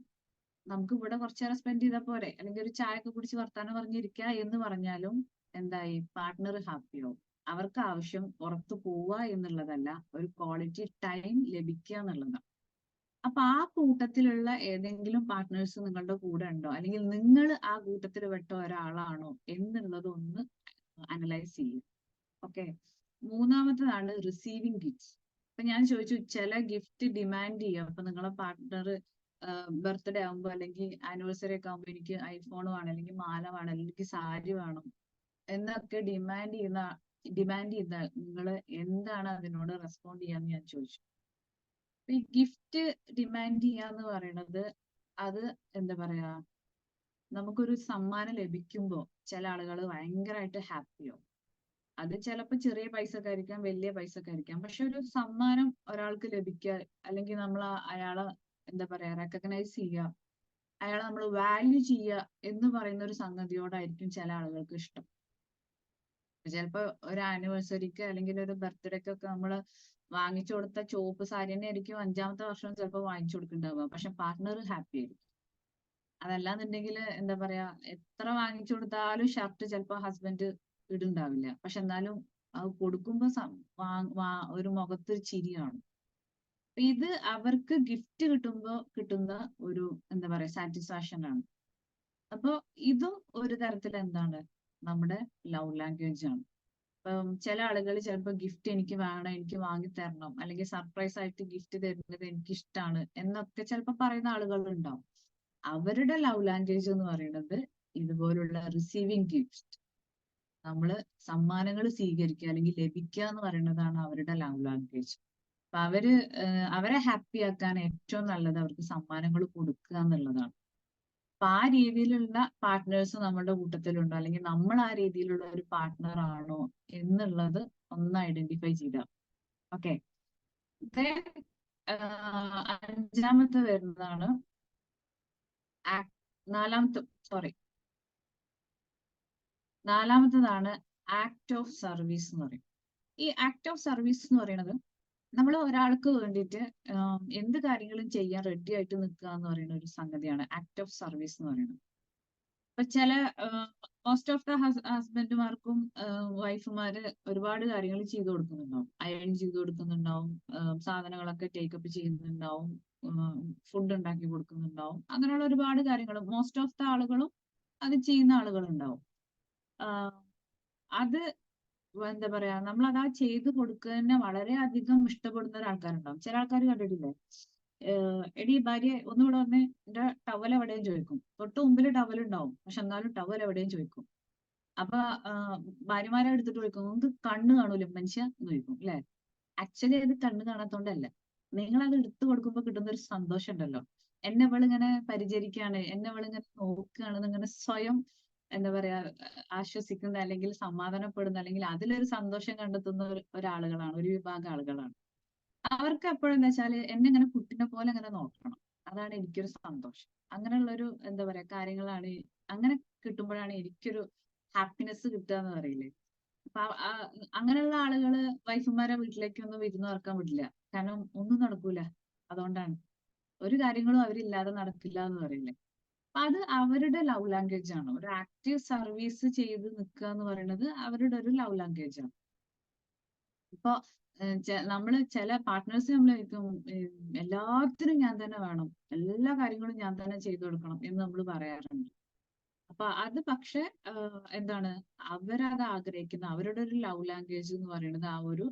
നമുക്ക് ഇവിടെ കുറച്ചു നേരം സ്പെൻഡ് ചെയ്താൽ പോരെ, അല്ലെങ്കിൽ ഒരു ചായ ഒക്കെ കുടിച്ച് വർത്താനം പറഞ്ഞിരിക്കുക എന്ന് പറഞ്ഞാലും എന്തായി പാർട്ട്ണർ ഹാപ്പിയാവും. അവർക്ക് ആവശ്യം പുറത്തു പോവുക എന്നുള്ളതല്ല, ഒരു ക്വാളിറ്റി ടൈം ലഭിക്കുക എന്നുള്ളതാണ്. അപ്പൊ ആ കൂട്ടത്തിലുള്ള ഏതെങ്കിലും പാർട്ട്നേഴ്സ് നിങ്ങളുടെ കൂടെ ഉണ്ടോ, അല്ലെങ്കിൽ നിങ്ങൾ ആ കൂട്ടത്തിൽ പെട്ട ഒരാളാണോ എന്നുള്ളത് ഒന്ന് അനലൈസ് ചെയ്യും. ഓക്കെ. മൂന്നാമത്തേതാണ് റിസീവിങ് ഗിഫ്റ്റ്സ്. അപ്പൊ ഞാൻ ചോദിച്ചു ചില ഗിഫ്റ്റ് ഡിമാൻഡ് ചെയ്യുക. അപ്പൊ നിങ്ങളെ പാർട്ട്ണർ ബർത്ത്ഡേ ആകുമ്പോ അല്ലെങ്കിൽ ആനിവേഴ്സറി ഒക്കെ ആകുമ്പോ എനിക്ക് ഐഫോൺ വേണം, അല്ലെങ്കിൽ മാല വേണം, അല്ലെങ്കിൽ സാരി വേണം എന്നൊക്കെ ഡിമാൻഡ് ചെയ്താൽ നിങ്ങൾ എന്താണ് അതിനോട് റെസ്പോണ്ട് ചെയ്യാന്ന് ഞാൻ ചോദിച്ചു. ഈ ഗിഫ്റ്റ് ഡിമാൻഡ് ചെയ്യാന്ന് പറയുന്നത് അത് എന്താ പറയാ, നമുക്കൊരു സമ്മാനം ലഭിക്കുമ്പോ ചില ആളുകൾ ഭയങ്കരമായിട്ട് ഹാപ്പിയാവും. അത് ചിലപ്പോൾ ചെറിയ പൈസക്കായിരിക്കാം, വലിയ പൈസക്കായിരിക്കാം. പക്ഷെ ഒരു സമ്മാനം ഒരാൾക്ക് ലഭിക്കുക, അല്ലെങ്കിൽ നമ്മൾ അയാളെ എന്താ പറയാ റെക്കഗ്നൈസ് ചെയ്യുക, അയാളെ നമ്മൾ വാല്യൂ ചെയ്യുക എന്ന് പറയുന്ന ഒരു സംഗതിയോടായിരിക്കും ചില ആളുകൾക്ക് ഇഷ്ടം. ചിലപ്പോ ഒരു ആനിവേഴ്സറിക്ക് അല്ലെങ്കിൽ ഒരു ബർത്ത്ഡേക്കൊക്കെ നമ്മൾ വാങ്ങിച്ചു കൊടുത്ത ചുവപ്പ് സാരി തന്നെ ആയിരിക്കും 5-ാമത്തെ വർഷം ചിലപ്പോൾ വാങ്ങിച്ചു കൊടുക്കുന്നുണ്ടാവുക. പക്ഷെ പാർട്ട്ണർ ഹാപ്പി ആയിരിക്കും. അതല്ലാന്നുണ്ടെങ്കിൽ എന്താ പറയാ എത്ര വാങ്ങിച്ചു കൊടുത്താലും ഷർട്ട് ചിലപ്പോൾ ഹസ്ബൻഡ് ഇടുണ്ടാവില്ല. പക്ഷെ എന്നാലും അത് കൊടുക്കുമ്പോ ഒരു മുഖത്തൊരു ചിരിയാണ്. ഇത് അവർക്ക് ഗിഫ്റ്റ് കിട്ടുമ്പോ കിട്ടുന്ന ഒരു എന്താ പറയാ സാറ്റിസ്ഫാക്ഷൻ ആണ്. അപ്പൊ ഇതും ഒരു തരത്തിൽ എന്താണ് നമ്മുടെ ലവ് ലാംഗ്വേജ് ആണ്. ഇപ്പം ചില ആളുകൾ ചിലപ്പോൾ ഗിഫ്റ്റ് എനിക്ക് വേണം, എനിക്ക് വാങ്ങി തരണം, അല്ലെങ്കിൽ സർപ്രൈസ് ആയിട്ട് ഗിഫ്റ്റ് തരുന്നത് എനിക്ക് ഇഷ്ടമാണ് എന്നൊക്കെ ചിലപ്പോൾ പറയുന്ന ആളുകൾ ഉണ്ടാവും. അവരുടെ ലവ് ലാംഗ്വേജ് എന്ന് പറയുന്നത് ഇതുപോലുള്ള റിസീവിങ് ഗിഫ്റ്റ്, നമ്മള് സമ്മാനങ്ങൾ സ്വീകരിക്കുക അല്ലെങ്കിൽ ലഭിക്കുക എന്ന് പറയുന്നതാണ് അവരുടെ ലവ് ലാംഗ്വേജ്. അപ്പൊ അവരെ ഹാപ്പി ആക്കാൻ ഏറ്റവും നല്ലത് അവർക്ക് സമ്മാനങ്ങൾ കൊടുക്കുക എന്നുള്ളതാണ്. അപ്പൊ ആ രീതിയിലുള്ള പാർട്ട്നേഴ്സ് നമ്മുടെ കൂട്ടത്തിലുണ്ടോ, അല്ലെങ്കിൽ നമ്മൾ ആ രീതിയിലുള്ള ഒരു പാർട്ട്ണർ ആണോ എന്നുള്ളത് ഒന്ന് ഐഡന്റിഫൈ ചെയ്താൽ. ഓക്കെ. അഞ്ചാമത്തെ വരുന്നതാണ് നാലാമത്തതാണ് ആക്ട് ഓഫ് സർവീസ് എന്ന് പറയും. ഈ ആക്ട് ഓഫ് സർവീസ് എന്ന് പറയുന്നത് നമ്മൾ ഒരാൾക്ക് വേണ്ടിയിട്ട് എന്ത് കാര്യങ്ങളും ചെയ്യാൻ റെഡി ആയിട്ട് നിൽക്കുക എന്ന് പറയുന്ന ഒരു സംഗതിയാണ് ആക്ട് ഓഫ് സർവീസ് എന്ന് പറയുന്നത്. ഇപ്പൊ ചില മോസ്റ്റ് ഓഫ് ദ ഹസ്ബൻഡുമാർക്കും വൈഫുമാര് ഒരുപാട് കാര്യങ്ങൾ ചെയ്തു കൊടുക്കുന്നുണ്ടാവും. അയൺ ചെയ്തു കൊടുക്കുന്നുണ്ടാവും, സാധനങ്ങളൊക്കെ ടേക്കപ്പ് ചെയ്യുന്നുണ്ടാവും, ഫുഡ് ഉണ്ടാക്കി കൊടുക്കുന്നുണ്ടാവും. അങ്ങനെയുള്ള ഒരുപാട് കാര്യങ്ങൾ മോസ്റ്റ് ഓഫ് ദ ആളുകളും അത് ചെയ്യുന്ന ആളുകളുണ്ടാവും. അത് എന്താ പറയാ നമ്മൾ അതാ ചെയ്തു കൊടുക്കുക വളരെയധികം ഇഷ്ടപ്പെടുന്ന ഒരാൾക്കാരുണ്ടാവും. ചില ആൾക്കാർ കണ്ടിട്ടില്ലേ, എടി ഭാര്യ ഒന്നുകൂടെ വന്ന് എന്റെ ടവൽ എവിടെയും ചോദിക്കും. തൊട്ട് മുമ്പിൽ ടവൽ ഉണ്ടാവും, പക്ഷെ എന്നാലും ടവൽ എവിടെയും ചോദിക്കും. അപ്പൊ ഭാര്യമാരെ എടുത്തിട്ട് ചോദിക്കും നിങ്ങൾക്ക് കണ്ണ് കാണൂല മനുഷ്യ എന്ന് ചോദിക്കും അല്ലെ. ആക്ച്വലി അത് കണ്ണ് കാണാത്തോണ്ടല്ല, നിങ്ങൾ അത് എടുത്തു കൊടുക്കുമ്പോ കിട്ടുന്ന ഒരു സന്തോഷം ഉണ്ടല്ലോ. എന്നെ ഇവളിങ്ങനെ പരിചരിക്കുകയാണ്, എന്നെ ഇവളിങ്ങനെ നോക്കുകയാണ്, ഇങ്ങനെ സ്വയം എന്താ പറയാ ആശ്വസിക്കുന്ന അല്ലെങ്കിൽ സമാധാനപ്പെടുന്ന അല്ലെങ്കിൽ അതിലൊരു സന്തോഷം കണ്ടെത്തുന്ന ഒരാളുകളാണ്, ഒരു വിഭാഗം ആളുകളാണ്. അവർക്ക് എപ്പോഴും എന്താ വെച്ചാല് എന്നെ ഇങ്ങനെ കുട്ടിനെ പോലെ ഇങ്ങനെ നോക്കണം, അതാണ് എനിക്കൊരു സന്തോഷം. അങ്ങനെയുള്ളൊരു എന്താ പറയാ കാര്യങ്ങളാണ്, അങ്ങനെ കിട്ടുമ്പോഴാണ് എനിക്കൊരു ഹാപ്പിനെസ് കിട്ടുക എന്ന് പറയില്ലേ. അപ്പൊ അങ്ങനെയുള്ള ആളുകള് വൈഫുമാരെ വീട്ടിലേക്കൊന്നും വിരുന്ന് നടക്കാൻ വിടില്ല. കാരണം ഒന്നും നടക്കൂല, അതുകൊണ്ടാണ് ഒരു കാര്യങ്ങളും അവരില്ലാതെ നടക്കില്ല എന്ന് പറയില്ലേ. അപ്പൊ അത് അവരുടെ ലവ് ലാംഗ്വേജ് ആണ്. ഒരു ആക്റ്റീവ് സർവീസ് ചെയ്ത് നിൽക്കുക എന്ന് പറയുന്നത് അവരുടെ ഒരു ലവ് ലാംഗ്വേജ് ആണ്. ഇപ്പൊ നമ്മള് ചില പാർട്ട്നേഴ്സ് നമ്മളായിരിക്കും എല്ലാത്തിനും ഞാൻ തന്നെ വേണം, എല്ലാ കാര്യങ്ങളും ഞാൻ തന്നെ ചെയ്തു കൊടുക്കണം എന്ന് നമ്മൾ പറയാറുണ്ട്. അപ്പൊ അത് പക്ഷെ എന്താണ് അവരത് ആഗ്രഹിക്കുന്ന അവരുടെ ഒരു ലവ് ലാംഗ്വേജ് എന്ന് പറയുന്നത് ആ ഒരു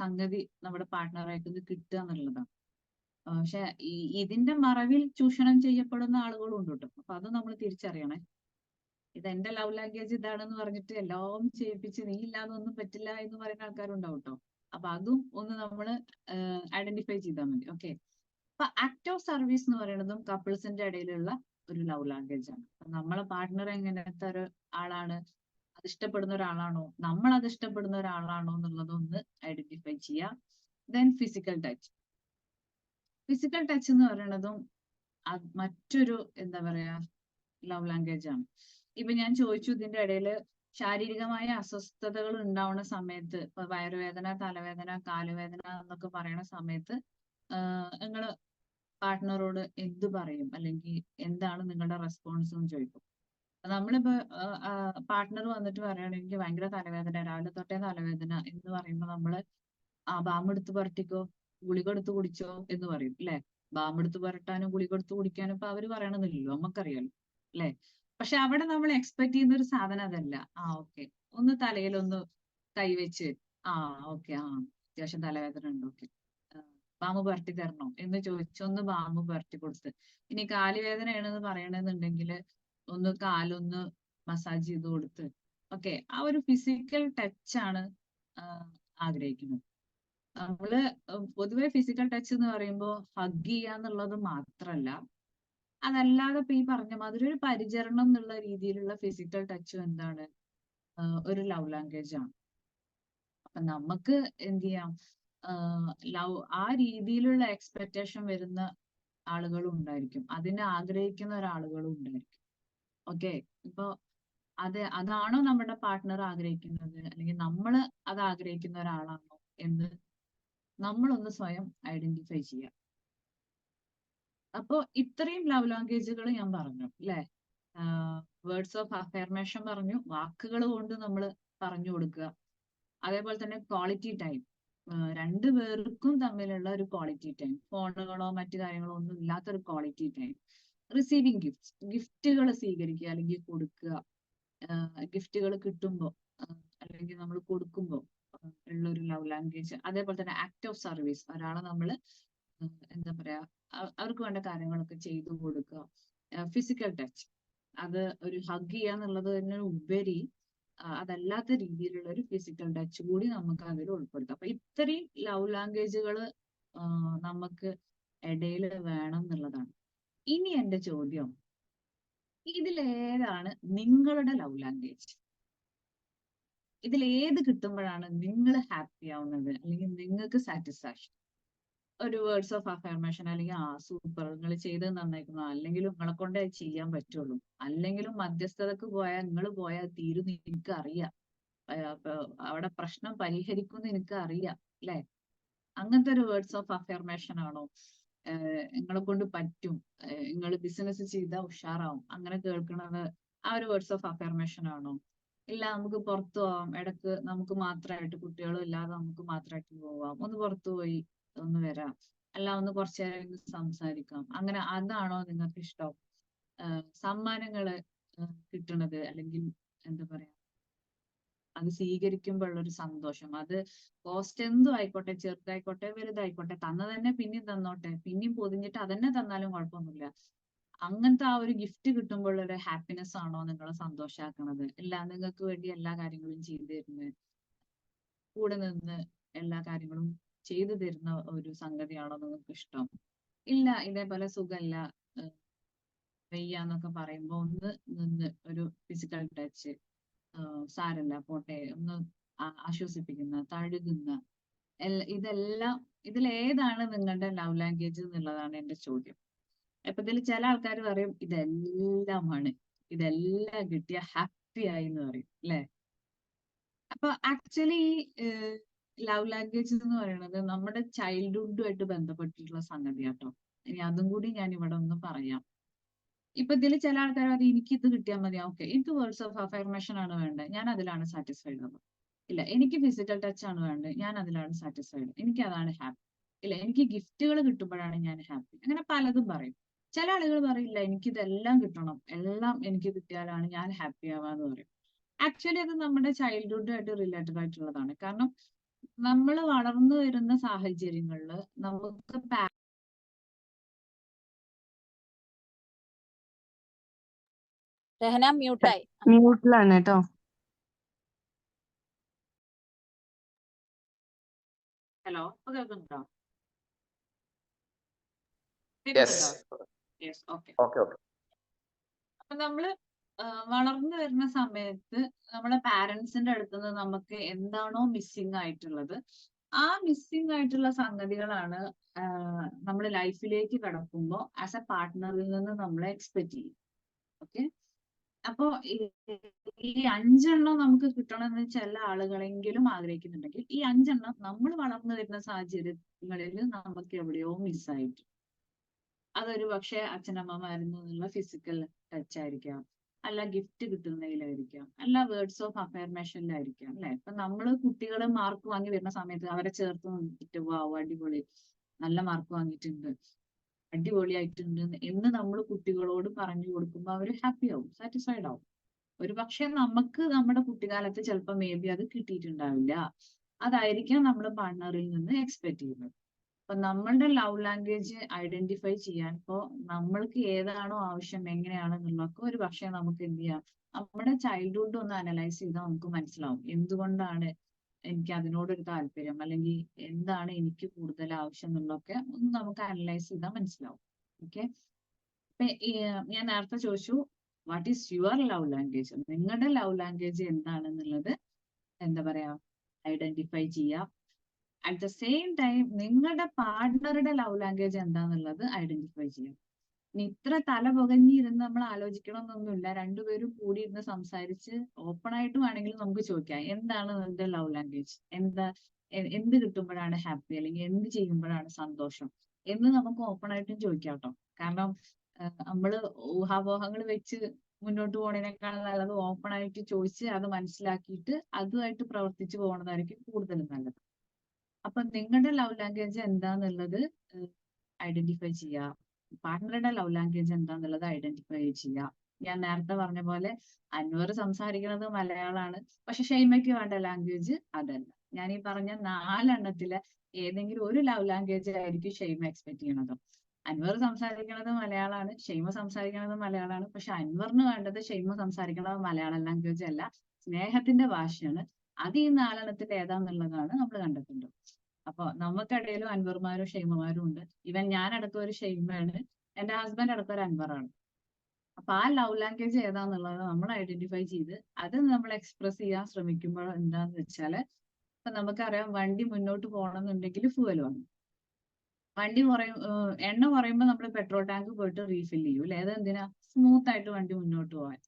സംഗതി നമ്മുടെ പാർട്ട്ണറായിട്ട് കിട്ടുക എന്നുള്ളതാണ്. പക്ഷെ ഇതിന്റെ മറവിൽ ചൂഷണം ചെയ്യപ്പെടുന്ന ആളുകളും ഉണ്ട് കേട്ടോ. അപ്പൊ അത് നമ്മൾ തിരിച്ചറിയണേ. ഇത് എന്റെ ലവ് ലാംഗ്വേജ് ഇതാണെന്ന് പറഞ്ഞിട്ട് എല്ലാം ചെയ്യിപ്പിച്ച് നീ ഇല്ലാതൊന്നും പറ്റില്ല എന്ന് പറയുന്ന ആൾക്കാരുണ്ടാവും കേട്ടോ. അപ്പൊ അതും ഒന്ന് നമ്മള് ഐഡന്റിഫൈ ചെയ്താൽ മതി. ഓക്കെ. അപ്പൊ ആക്ട് ഓഫ് സർവീസ് എന്ന് പറയുന്നതും കപ്പിൾസിന്റെ ഇടയിലുള്ള ഒരു ലവ് ലാംഗ്വേജ് ആണ്. നമ്മളെ പാർട്ട്ണർ എങ്ങനത്തെ ഒരു ആളാണ്, അത് ഇഷ്ടപ്പെടുന്ന ഒരാളാണോ, നമ്മൾ അത് ഇഷ്ടപ്പെടുന്ന ഒരാളാണോ എന്നുള്ളതൊന്ന് ഐഡന്റിഫൈ ചെയ്യാം. Then physical touch. Physical touch എന്ന് പറയുന്നതും മറ്റൊരു എന്താ പറയാ ലവ് ലാംഗ്വേജ് ആണ്. ഇപ്പൊ ഞാൻ ചോദിച്ചു ഇതിന്റെ ഇടയിൽ ശാരീരികമായ അസ്വസ്ഥതകൾ ഉണ്ടാവുന്ന സമയത്ത്, ഇപ്പൊ വയറുവേദന, തലവേദന, കാലുവേദന എന്നൊക്കെ പറയുന്ന സമയത്ത് നിങ്ങള് പാർട്ട്ണറോട് എന്ത് പറയും, അല്ലെങ്കിൽ എന്താണ് നിങ്ങളുടെ റെസ്പോൺസ് എന്ന് ചോദിക്കും. നമ്മളിപ്പോ പാർട്ട്ണർ വന്നിട്ട് പറയുകയാണെങ്കിൽ എനിക്ക് ഭയങ്കര തലവേദന, രാവിലെ തൊട്ടേ തലവേദന എന്ന് പറയുമ്പോൾ നമ്മള് ബാമെടുത്ത് പുരട്ടിക്കോ, ഗുളിക എടുത്ത് കുടിച്ചോ എന്ന് പറയും അല്ലെ. ബാമെടുത്ത് പുരട്ടാനും ഗുളിക എടുത്ത് കുടിക്കാനും ഇപ്പൊ അവര് പറയണമെന്നില്ലല്ലോ, നമുക്കറിയാലോ അല്ലെ. പക്ഷെ അവിടെ നമ്മൾ എക്സ്പെക്ട് ചെയ്യുന്ന ഒരു സാധനം അതല്ല. ഓക്കെ, ഒന്ന് തലയിലൊന്ന് കൈവച്ച് ഓക്കെ അത്യാവശ്യം തലവേദന ഉണ്ട്, ഓക്കെ ബാമ്പ് പുരട്ടി തരണോ എന്ന് ചോദിച്ചൊന്ന് ബാമ്പ് പുരട്ടി കൊടുത്ത്. ഇനി കാലുവേദനയാണെന്ന് പറയണെന്നുണ്ടെങ്കിൽ ഒന്ന് കാലൊന്ന് മസാജ് ചെയ്ത് കൊടുത്ത്. ഓക്കെ, ആ ഒരു ഫിസിക്കൽ ടച്ചാണ് ആഗ്രഹിക്കുന്നത്. നമ്മള് പൊതുവെ ഫിസിക്കൽ ടച്ച് എന്ന് പറയുമ്പോൾ ഹഗ് ചെയ്യാന്നുള്ളത് മാത്രല്ല, അതല്ലാതെ ഇപ്പൊ ഈ പറഞ്ഞ മാതിരി ഒരു പരിചരണം എന്നുള്ള രീതിയിലുള്ള ഫിസിക്കൽ ടച്ചും എന്താണ് ഒരു ലവ് ലാംഗ്വേജ് ആണ്. അപ്പൊ നമുക്ക് എന്ത് ചെയ്യാം, ആ രീതിയിലുള്ള എക്സ്പെക്ടേഷൻ വരുന്ന ആളുകളും ഉണ്ടായിരിക്കും, അതിനെ ആഗ്രഹിക്കുന്ന ഒരാളുകളും ഉണ്ടായിരിക്കും. ഓക്കെ, ഇപ്പൊ അതാണോ നമ്മുടെ പാർട്ട്ണർ ആഗ്രഹിക്കുന്നത്, അല്ലെങ്കിൽ നമ്മൾ അത് ആഗ്രഹിക്കുന്ന ഒരാളാണോ എന്ന് നമ്മളൊന്ന് സ്വയം ഐഡന്റിഫൈ ചെയ്യാം. അപ്പോ ഇത്രയും ലവ് ലാംഗ്വേജുകൾ ഞാൻ പറഞ്ഞു അല്ലെ. വേർഡ്സ് ഓഫ് അഫർമേഷൻ പറഞ്ഞു, വാക്കുകൾ കൊണ്ട് നമ്മൾ പറഞ്ഞു കൊടുക്കുക. അതേപോലെ തന്നെ ക്വാളിറ്റി ടൈം, രണ്ടുപേർക്കും തമ്മിലുള്ള ഒരു ക്വാളിറ്റി ടൈം, ഫോണുകളോ മറ്റു കാര്യങ്ങളോ ഒന്നും ഇല്ലാത്തൊരു ക്വാളിറ്റി ടൈം. റിസീവിങ് ഗിഫ്റ്റുകൾ സ്വീകരിക്കുക അല്ലെങ്കിൽ കൊടുക്കുക. ഗിഫ്റ്റുകൾ കിട്ടുമ്പോൾ അല്ലെങ്കിൽ നമ്മൾ കൊടുക്കുമ്പോൾ ഉള്ള ഒരു ലവ് ലാംഗ്വേജ്. അതേപോലെ തന്നെ ആക്ട് ഓഫ് സർവീസ്, ഒരാളെ നമ്മൾ എന്താ പറയാ അവർക്ക് വേണ്ട കാര്യങ്ങളൊക്കെ ചെയ്തു കൊടുക്കുക. ഫിസിക്കൽ ടച്ച്, അത് ഒരു ഹഗ് ചെയ്യാന്നുള്ളത് തന്നെ ഉപരി അതല്ലാത്ത രീതിയിലുള്ള ഒരു ഫിസിക്കൽ ടച്ച് കൂടി നമുക്ക് അതിൽ ഉൾപ്പെടുത്താം. അപ്പൊ ഇത്രയും ലവ് ലാംഗ്വേജുകൾ നമുക്ക് ഇടയിൽ വേണം എന്നുള്ളതാണ്. ഇനി എന്റെ ചോദ്യം, ഇതിലേതാണ് നിങ്ങളുടെ ലവ് ലാംഗ്വേജ്? ഇതിലേത് കിട്ടുമ്പോഴാണ് നിങ്ങൾ ഹാപ്പി ആവുന്നത്, അല്ലെങ്കിൽ നിങ്ങൾക്ക് സാറ്റിസ്ഫാക്ഷൻ? ഒരു വേർഡ്സ് ഓഫ് അഫർമേഷൻ, അല്ലെങ്കിൽ സൂപ്പർ നിങ്ങൾ ചെയ്തത് നന്നായിരിക്കുന്നു, അല്ലെങ്കിലും നിങ്ങളെ കൊണ്ടേ ചെയ്യാൻ പറ്റുള്ളൂ, അല്ലെങ്കിലും മധ്യസ്ഥതക്ക് പോയാൽ നിങ്ങൾ പോയാൽ തീരുന്ന് എനിക്ക് അറിയാം, അവിടെ പ്രശ്നം പരിഹരിക്കുമെന്ന് എനിക്ക് അറിയാം അല്ലെ. അങ്ങനത്തെ ഒരു വേർഡ്സ് ഓഫ് അഫർമേഷൻ ആണോ? നിങ്ങളെ കൊണ്ട് പറ്റും, നിങ്ങൾ ബിസിനസ് ചെയ്താൽ ഉഷാറാവും, അങ്ങനെ കേൾക്കുന്നത് ആ ഒരു വേർഡ്സ് ഓഫ് അഫർമേഷൻ ആണോ? ഇല്ല നമുക്ക് പുറത്തു പോവാം, ഇടക്ക് നമുക്ക് മാത്രമായിട്ട്, കുട്ടികളും ഇല്ലാതെ നമുക്ക് മാത്രമായിട്ട് പോവാം, ഒന്ന് പുറത്തു പോയി ഒന്ന് വരാം, അല്ല ഒന്ന് കുറച്ചു നേരം സംസാരിക്കാം, അങ്ങനെ അതാണോ നിങ്ങൾക്ക് ഇഷ്ടം? സമ്മാനങ്ങള് കിട്ടണത്, അല്ലെങ്കിൽ എന്താ പറയാ അത് സ്വീകരിക്കുമ്പോഴുള്ളൊരു സന്തോഷം, അത് കോസ്റ്റ് എന്തും ആയിക്കോട്ടെ, ചെറുതായിക്കോട്ടെ വലുതായിക്കോട്ടെ, തന്നെ പിന്നെയും തന്നോട്ടെ, പിന്നെയും പൊതിഞ്ഞിട്ട് അതന്നെ തന്നാലും കുഴപ്പമൊന്നുമില്ല, അങ്ങനത്തെ ആ ഒരു ഗിഫ്റ്റ് കിട്ടുമ്പോഴുള്ള ഹാപ്പിനെസ് ആണോ നിങ്ങളെ സന്തോഷാക്കണത്? ഇല്ല നിങ്ങൾക്ക് വേണ്ടി എല്ലാ കാര്യങ്ങളും ചെയ്തു തരുന്നത്, കൂടെ നിന്ന് എല്ലാ കാര്യങ്ങളും ചെയ്തു തരുന്ന ഒരു സംഗതിയാണോ നിങ്ങൾക്ക് ഇഷ്ടം? ഇല്ല ഇതേപോലെ സുഖമല്ല, വയ്യാന്നൊക്കെ പറയുമ്പോ ഒന്ന് നിന്ന് ഒരു ഫിസിക്കൽ ടച്ച്, സാരല്ല പോട്ടെ, ഒന്ന് ആശ്വസിപ്പിക്കുന്ന, തഴുകുന്ന, ഇതെല്ലാം ഇതിലേതാണ് നിങ്ങളുടെ ലവ് ലാംഗ്വേജ് എന്നുള്ളതാണ് എന്റെ ചോദ്യം. അപ്പൊ ഇതിൽ ചില ആൾക്കാർ പറയും ഇതെല്ലാമാണ്, ഇതെല്ലാം കിട്ടിയ ഹാപ്പി ആയി എന്ന് പറയും അല്ലെ. അപ്പൊ ആക്ച്വലി ലവ് ലാംഗ്വേജ് എന്ന് പറയുന്നത് നമ്മുടെ ചൈൽഡ്ഹുഡുമായിട്ട് ബന്ധപ്പെട്ടിട്ടുള്ള സംഗതി കേട്ടോ. ഇനി അതും കൂടി ഞാൻ ഇവിടെ ഒന്ന് പറയാം. ഇപ്പൊ ഇതിൽ ചില ആൾക്കാർ പറയും എനിക്ക് ഇത് കിട്ടിയാൽ മതി, ഓക്കെ എനിക്ക് വേർഡ്സ് ഓഫ് അഫർമേഷൻ ആണ് വേണ്ടത്, ഞാൻ അതിലാണ് സാറ്റിസ്ഫൈഡ് ആവുക. ഇല്ല എനിക്ക് ഫിസിക്കൽ ടച്ച് ആണ് വേണ്ടത്, ഞാൻ അതിലാണ് സാറ്റിസ്ഫൈഡ്, എനിക്ക് അതാണ് ഹാപ്പി. ഇല്ല എനിക്ക് ഗിഫ്റ്റുകൾ കിട്ടുമ്പോഴാണ് ഞാൻ ഹാപ്പി. അങ്ങനെ പലതും പറയും. ചില ആളുകൾ പറയില്ല എനിക്കിതെല്ലാം കിട്ടണം, എല്ലാം എനിക്ക് കിട്ടിയാലാണ് ഞാൻ ഹാപ്പി ആവാന്ന് പറയും. ആക്ച്വലി അത് നമ്മുടെ ചൈൽഡ്ഹുഡായിട്ട് റിലേറ്റഡ് ആയിട്ടുള്ളതാണ്. കാരണം നമ്മൾ വളർന്നു വരുന്ന സാഹചര്യങ്ങളിൽ നമുക്ക് രഹന മ്യൂട്ടായി. മ്യൂട്ടിലാണ് കേട്ടോ. ഹലോ, കേൾക്കുന്നുണ്ടോ? Yes. Yes, okay. Okay okay. അപ്പൊ നമ്മള് വളർന്നു വരുന്ന സമയത്ത് നമ്മുടെ പാരന്റ്സിന്റെ അടുത്തുനിന്ന് നമുക്ക് എന്താണോ മിസ്സിംഗ് ആയിട്ടുള്ളത്, ആ മിസ്സിംഗ് ആയിട്ടുള്ള സംഗതികളാണ് നമ്മൾ ലൈഫിലേക്ക് കടക്കുമ്പോൾ ആസ് എ പാർട്ട്ണറിൽ നിന്ന് നമ്മൾ എക്സ്പെക്ട് ചെയ്യും. ഓക്കെ, അപ്പോ ഈ 5 നമുക്ക് കിട്ടണമെന്ന് ചില ആളുകളെങ്കിലും ആഗ്രഹിക്കുന്നുണ്ടെങ്കിൽ, ഈ 5 നമ്മൾ വളർന്നു വരുന്ന സാഹചര്യങ്ങളിൽ നമുക്ക് എവിടെയോ മിസ്സായിട്ട്, അതൊരു പക്ഷെ അച്ഛനമ്മമാരിൽ നിന്നുള്ള ഫിസിക്കൽ ടച്ച് ആയിരിക്കാം, അല്ല ഗിഫ്റ്റ് കിട്ടുന്നതിലായിരിക്കാം, അല്ല വേർഡ്സ് ഓഫ് അഫർമേഷനിലായിരിക്കാം, അല്ലെ? ഇപ്പൊ നമ്മള് കുട്ടികള് മാർക്ക് വാങ്ങി വരുന്ന സമയത്ത് അവരെ ചേർത്ത് നിന്നിട്ട് വാവ് അടിപൊളി, നല്ല മാർക്ക് വാങ്ങിയിട്ടുണ്ട്, അടിപൊളിയായിട്ടുണ്ട് എന്ന് നമ്മൾ കുട്ടികളോട് പറഞ്ഞു കൊടുക്കുമ്പോൾ അവർ ഹാപ്പി ആവും, സാറ്റിസ്ഫൈഡ് ആവും. ഒരു പക്ഷെ നമുക്ക് നമ്മുടെ കുട്ടിക്കാലത്ത് ചിലപ്പോൾ മേ ബി അത് കിട്ടിയിട്ടുണ്ടാവില്ല. അതായിരിക്കാം നമ്മൾ പാർട്ട്ണറിൽ നിന്ന് എക്സ്പെക്ട് ചെയ്യുന്നത്. അപ്പൊ നമ്മളുടെ ലവ് ലാംഗ്വേജ് ഐഡന്റിഫൈ ചെയ്യാൻ ഇപ്പോ നമ്മൾക്ക് ഏതാണോ ആവശ്യം, എങ്ങനെയാണെന്നുള്ളതൊക്കെ ഒരു പക്ഷെ നമുക്ക് എന്ത് ചെയ്യാം, നമ്മുടെ ചൈൽഡ്ഹുഡ് ഒന്ന് അനലൈസ് ചെയ്താൽ നമുക്ക് മനസ്സിലാവും എന്തുകൊണ്ടാണ് എനിക്ക് അതിനോടൊരു താല്പര്യം, അല്ലെങ്കിൽ എന്താണ് എനിക്ക് കൂടുതൽ ആവശ്യം എന്നുള്ളതൊക്കെ ഒന്ന് നമുക്ക് അനലൈസ് ചെയ്താൽ മനസ്സിലാവും. ഓക്കെ, ഇപ്പൊ ഞാൻ നേരത്തെ ചോദിച്ചു what is your love language, നിങ്ങളുടെ ലവ് ലാംഗ്വേജ് എന്താണെന്നുള്ളത് എന്താ പറയാ ഐഡന്റിഫൈ ചെയ്യാം. അറ്റ് ദ സെയിം ടൈം നിങ്ങളുടെ പാർട്ട്ണറുടെ ലവ് ലാംഗ്വേജ് എന്താന്നുള്ളത് ഐഡന്റിഫൈ ചെയ്യാം. ഇനി ഇത്ര തല പുകഞ്ഞിരുന്ന് നമ്മൾ ആലോചിക്കണം എന്നൊന്നുമില്ല. രണ്ടുപേരും കൂടി ഇരുന്ന് സംസാരിച്ച് ഓപ്പൺ ആയിട്ട് വേണമെങ്കിലും നമുക്ക് ചോദിക്കാം, എന്താണ് നിന്റെ ലവ് ലാംഗ്വേജ്, എന്ത് കിട്ടുമ്പോഴാണ് ഹാപ്പി, അല്ലെങ്കിൽ എന്ത് ചെയ്യുമ്പോഴാണ് സന്തോഷം എന്ന് നമുക്ക് ഓപ്പൺ ആയിട്ടും ചോദിക്കാം കേട്ടോ. കാരണം നമ്മള് ഊഹാപോഹങ്ങൾ വെച്ച് മുന്നോട്ട് പോണതിനേക്കാൾ നല്ലത് ഓപ്പൺ ആയിട്ട് ചോദിച്ച് അത് മനസ്സിലാക്കിയിട്ട് അതുമായിട്ട് പ്രവർത്തിച്ചു പോകുന്നതായിരിക്കും കൂടുതലും നല്ലത്. അപ്പൊ നിങ്ങളുടെ ലവ് ലാംഗ്വേജ് എന്താന്നുള്ളത് ഐഡന്റിഫൈ ചെയ്യുക, പാർട്ട്ണറുടെ ലവ് ലാംഗ്വേജ് എന്താന്നുള്ളത് ഐഡന്റിഫൈ ചെയ്യുക. ഞാൻ നേരത്തെ പറഞ്ഞ പോലെ അൻവർ സംസാരിക്കുന്നത് മലയാളമാണ്, പക്ഷെ ഷെയ്മയ്ക്ക് വേണ്ട ലാംഗ്വേജ് അതല്ല. ഞാൻ ഈ പറഞ്ഞ 4 ഏതെങ്കിലും ഒരു ലവ് ലാംഗ്വേജ് ആയിരിക്കും ഷെയ്മ എക്സ്പെക്ട് ചെയ്യണത്. അൻവർ സംസാരിക്കുന്നത് മലയാളമാണ്, ഷെയ്മ സംസാരിക്കുന്നത് മലയാളമാണ്, പക്ഷെ അൻവറിന് വേണ്ടത് ഷെയ്മ സംസാരിക്കുന്നത് മലയാളം ലാംഗ്വേജ് അല്ല, സ്നേഹത്തിന്റെ ഭാഷയാണ്. അത് ഈ 4 ഏതാന്നുള്ളതാണ് നമ്മൾ കണ്ടെത്തേണ്ടത്. അപ്പൊ നമുക്കിടയിലും അൻവർമാരും ഷെയ്മമാരും ഉണ്ട്. ഇവൻ ഞാൻ അടക്കം ഒരു ഷെയ്മയാണ്, എന്റെ ഹസ്ബൻഡ് അടക്കം ഒരു അൻവറാണ്. അപ്പൊ ആ ലവ് ലാംഗ്വേജ് ഏതാന്നുള്ളത് നമ്മൾ ഐഡന്റിഫൈ ചെയ്ത് അത് നമ്മൾ എക്സ്പ്രസ് ചെയ്യാൻ ശ്രമിക്കുമ്പോൾ എന്താന്ന് വെച്ചാല്, ഇപ്പൊ നമുക്കറിയാം വണ്ടി മുന്നോട്ട് പോകണമെന്നുണ്ടെങ്കിൽ ഫ്യൂവൽ വേണം. വണ്ടി എണ്ണ കുറയുമ്പോൾ നമ്മൾ പെട്രോൾ ടാങ്ക് പോയിട്ട് റീഫിൽ ചെയ്യും അല്ലെ? അതെന്തിനാ? സ്മൂത്ത് ആയിട്ട് വണ്ടി മുന്നോട്ട് പോകാൻ.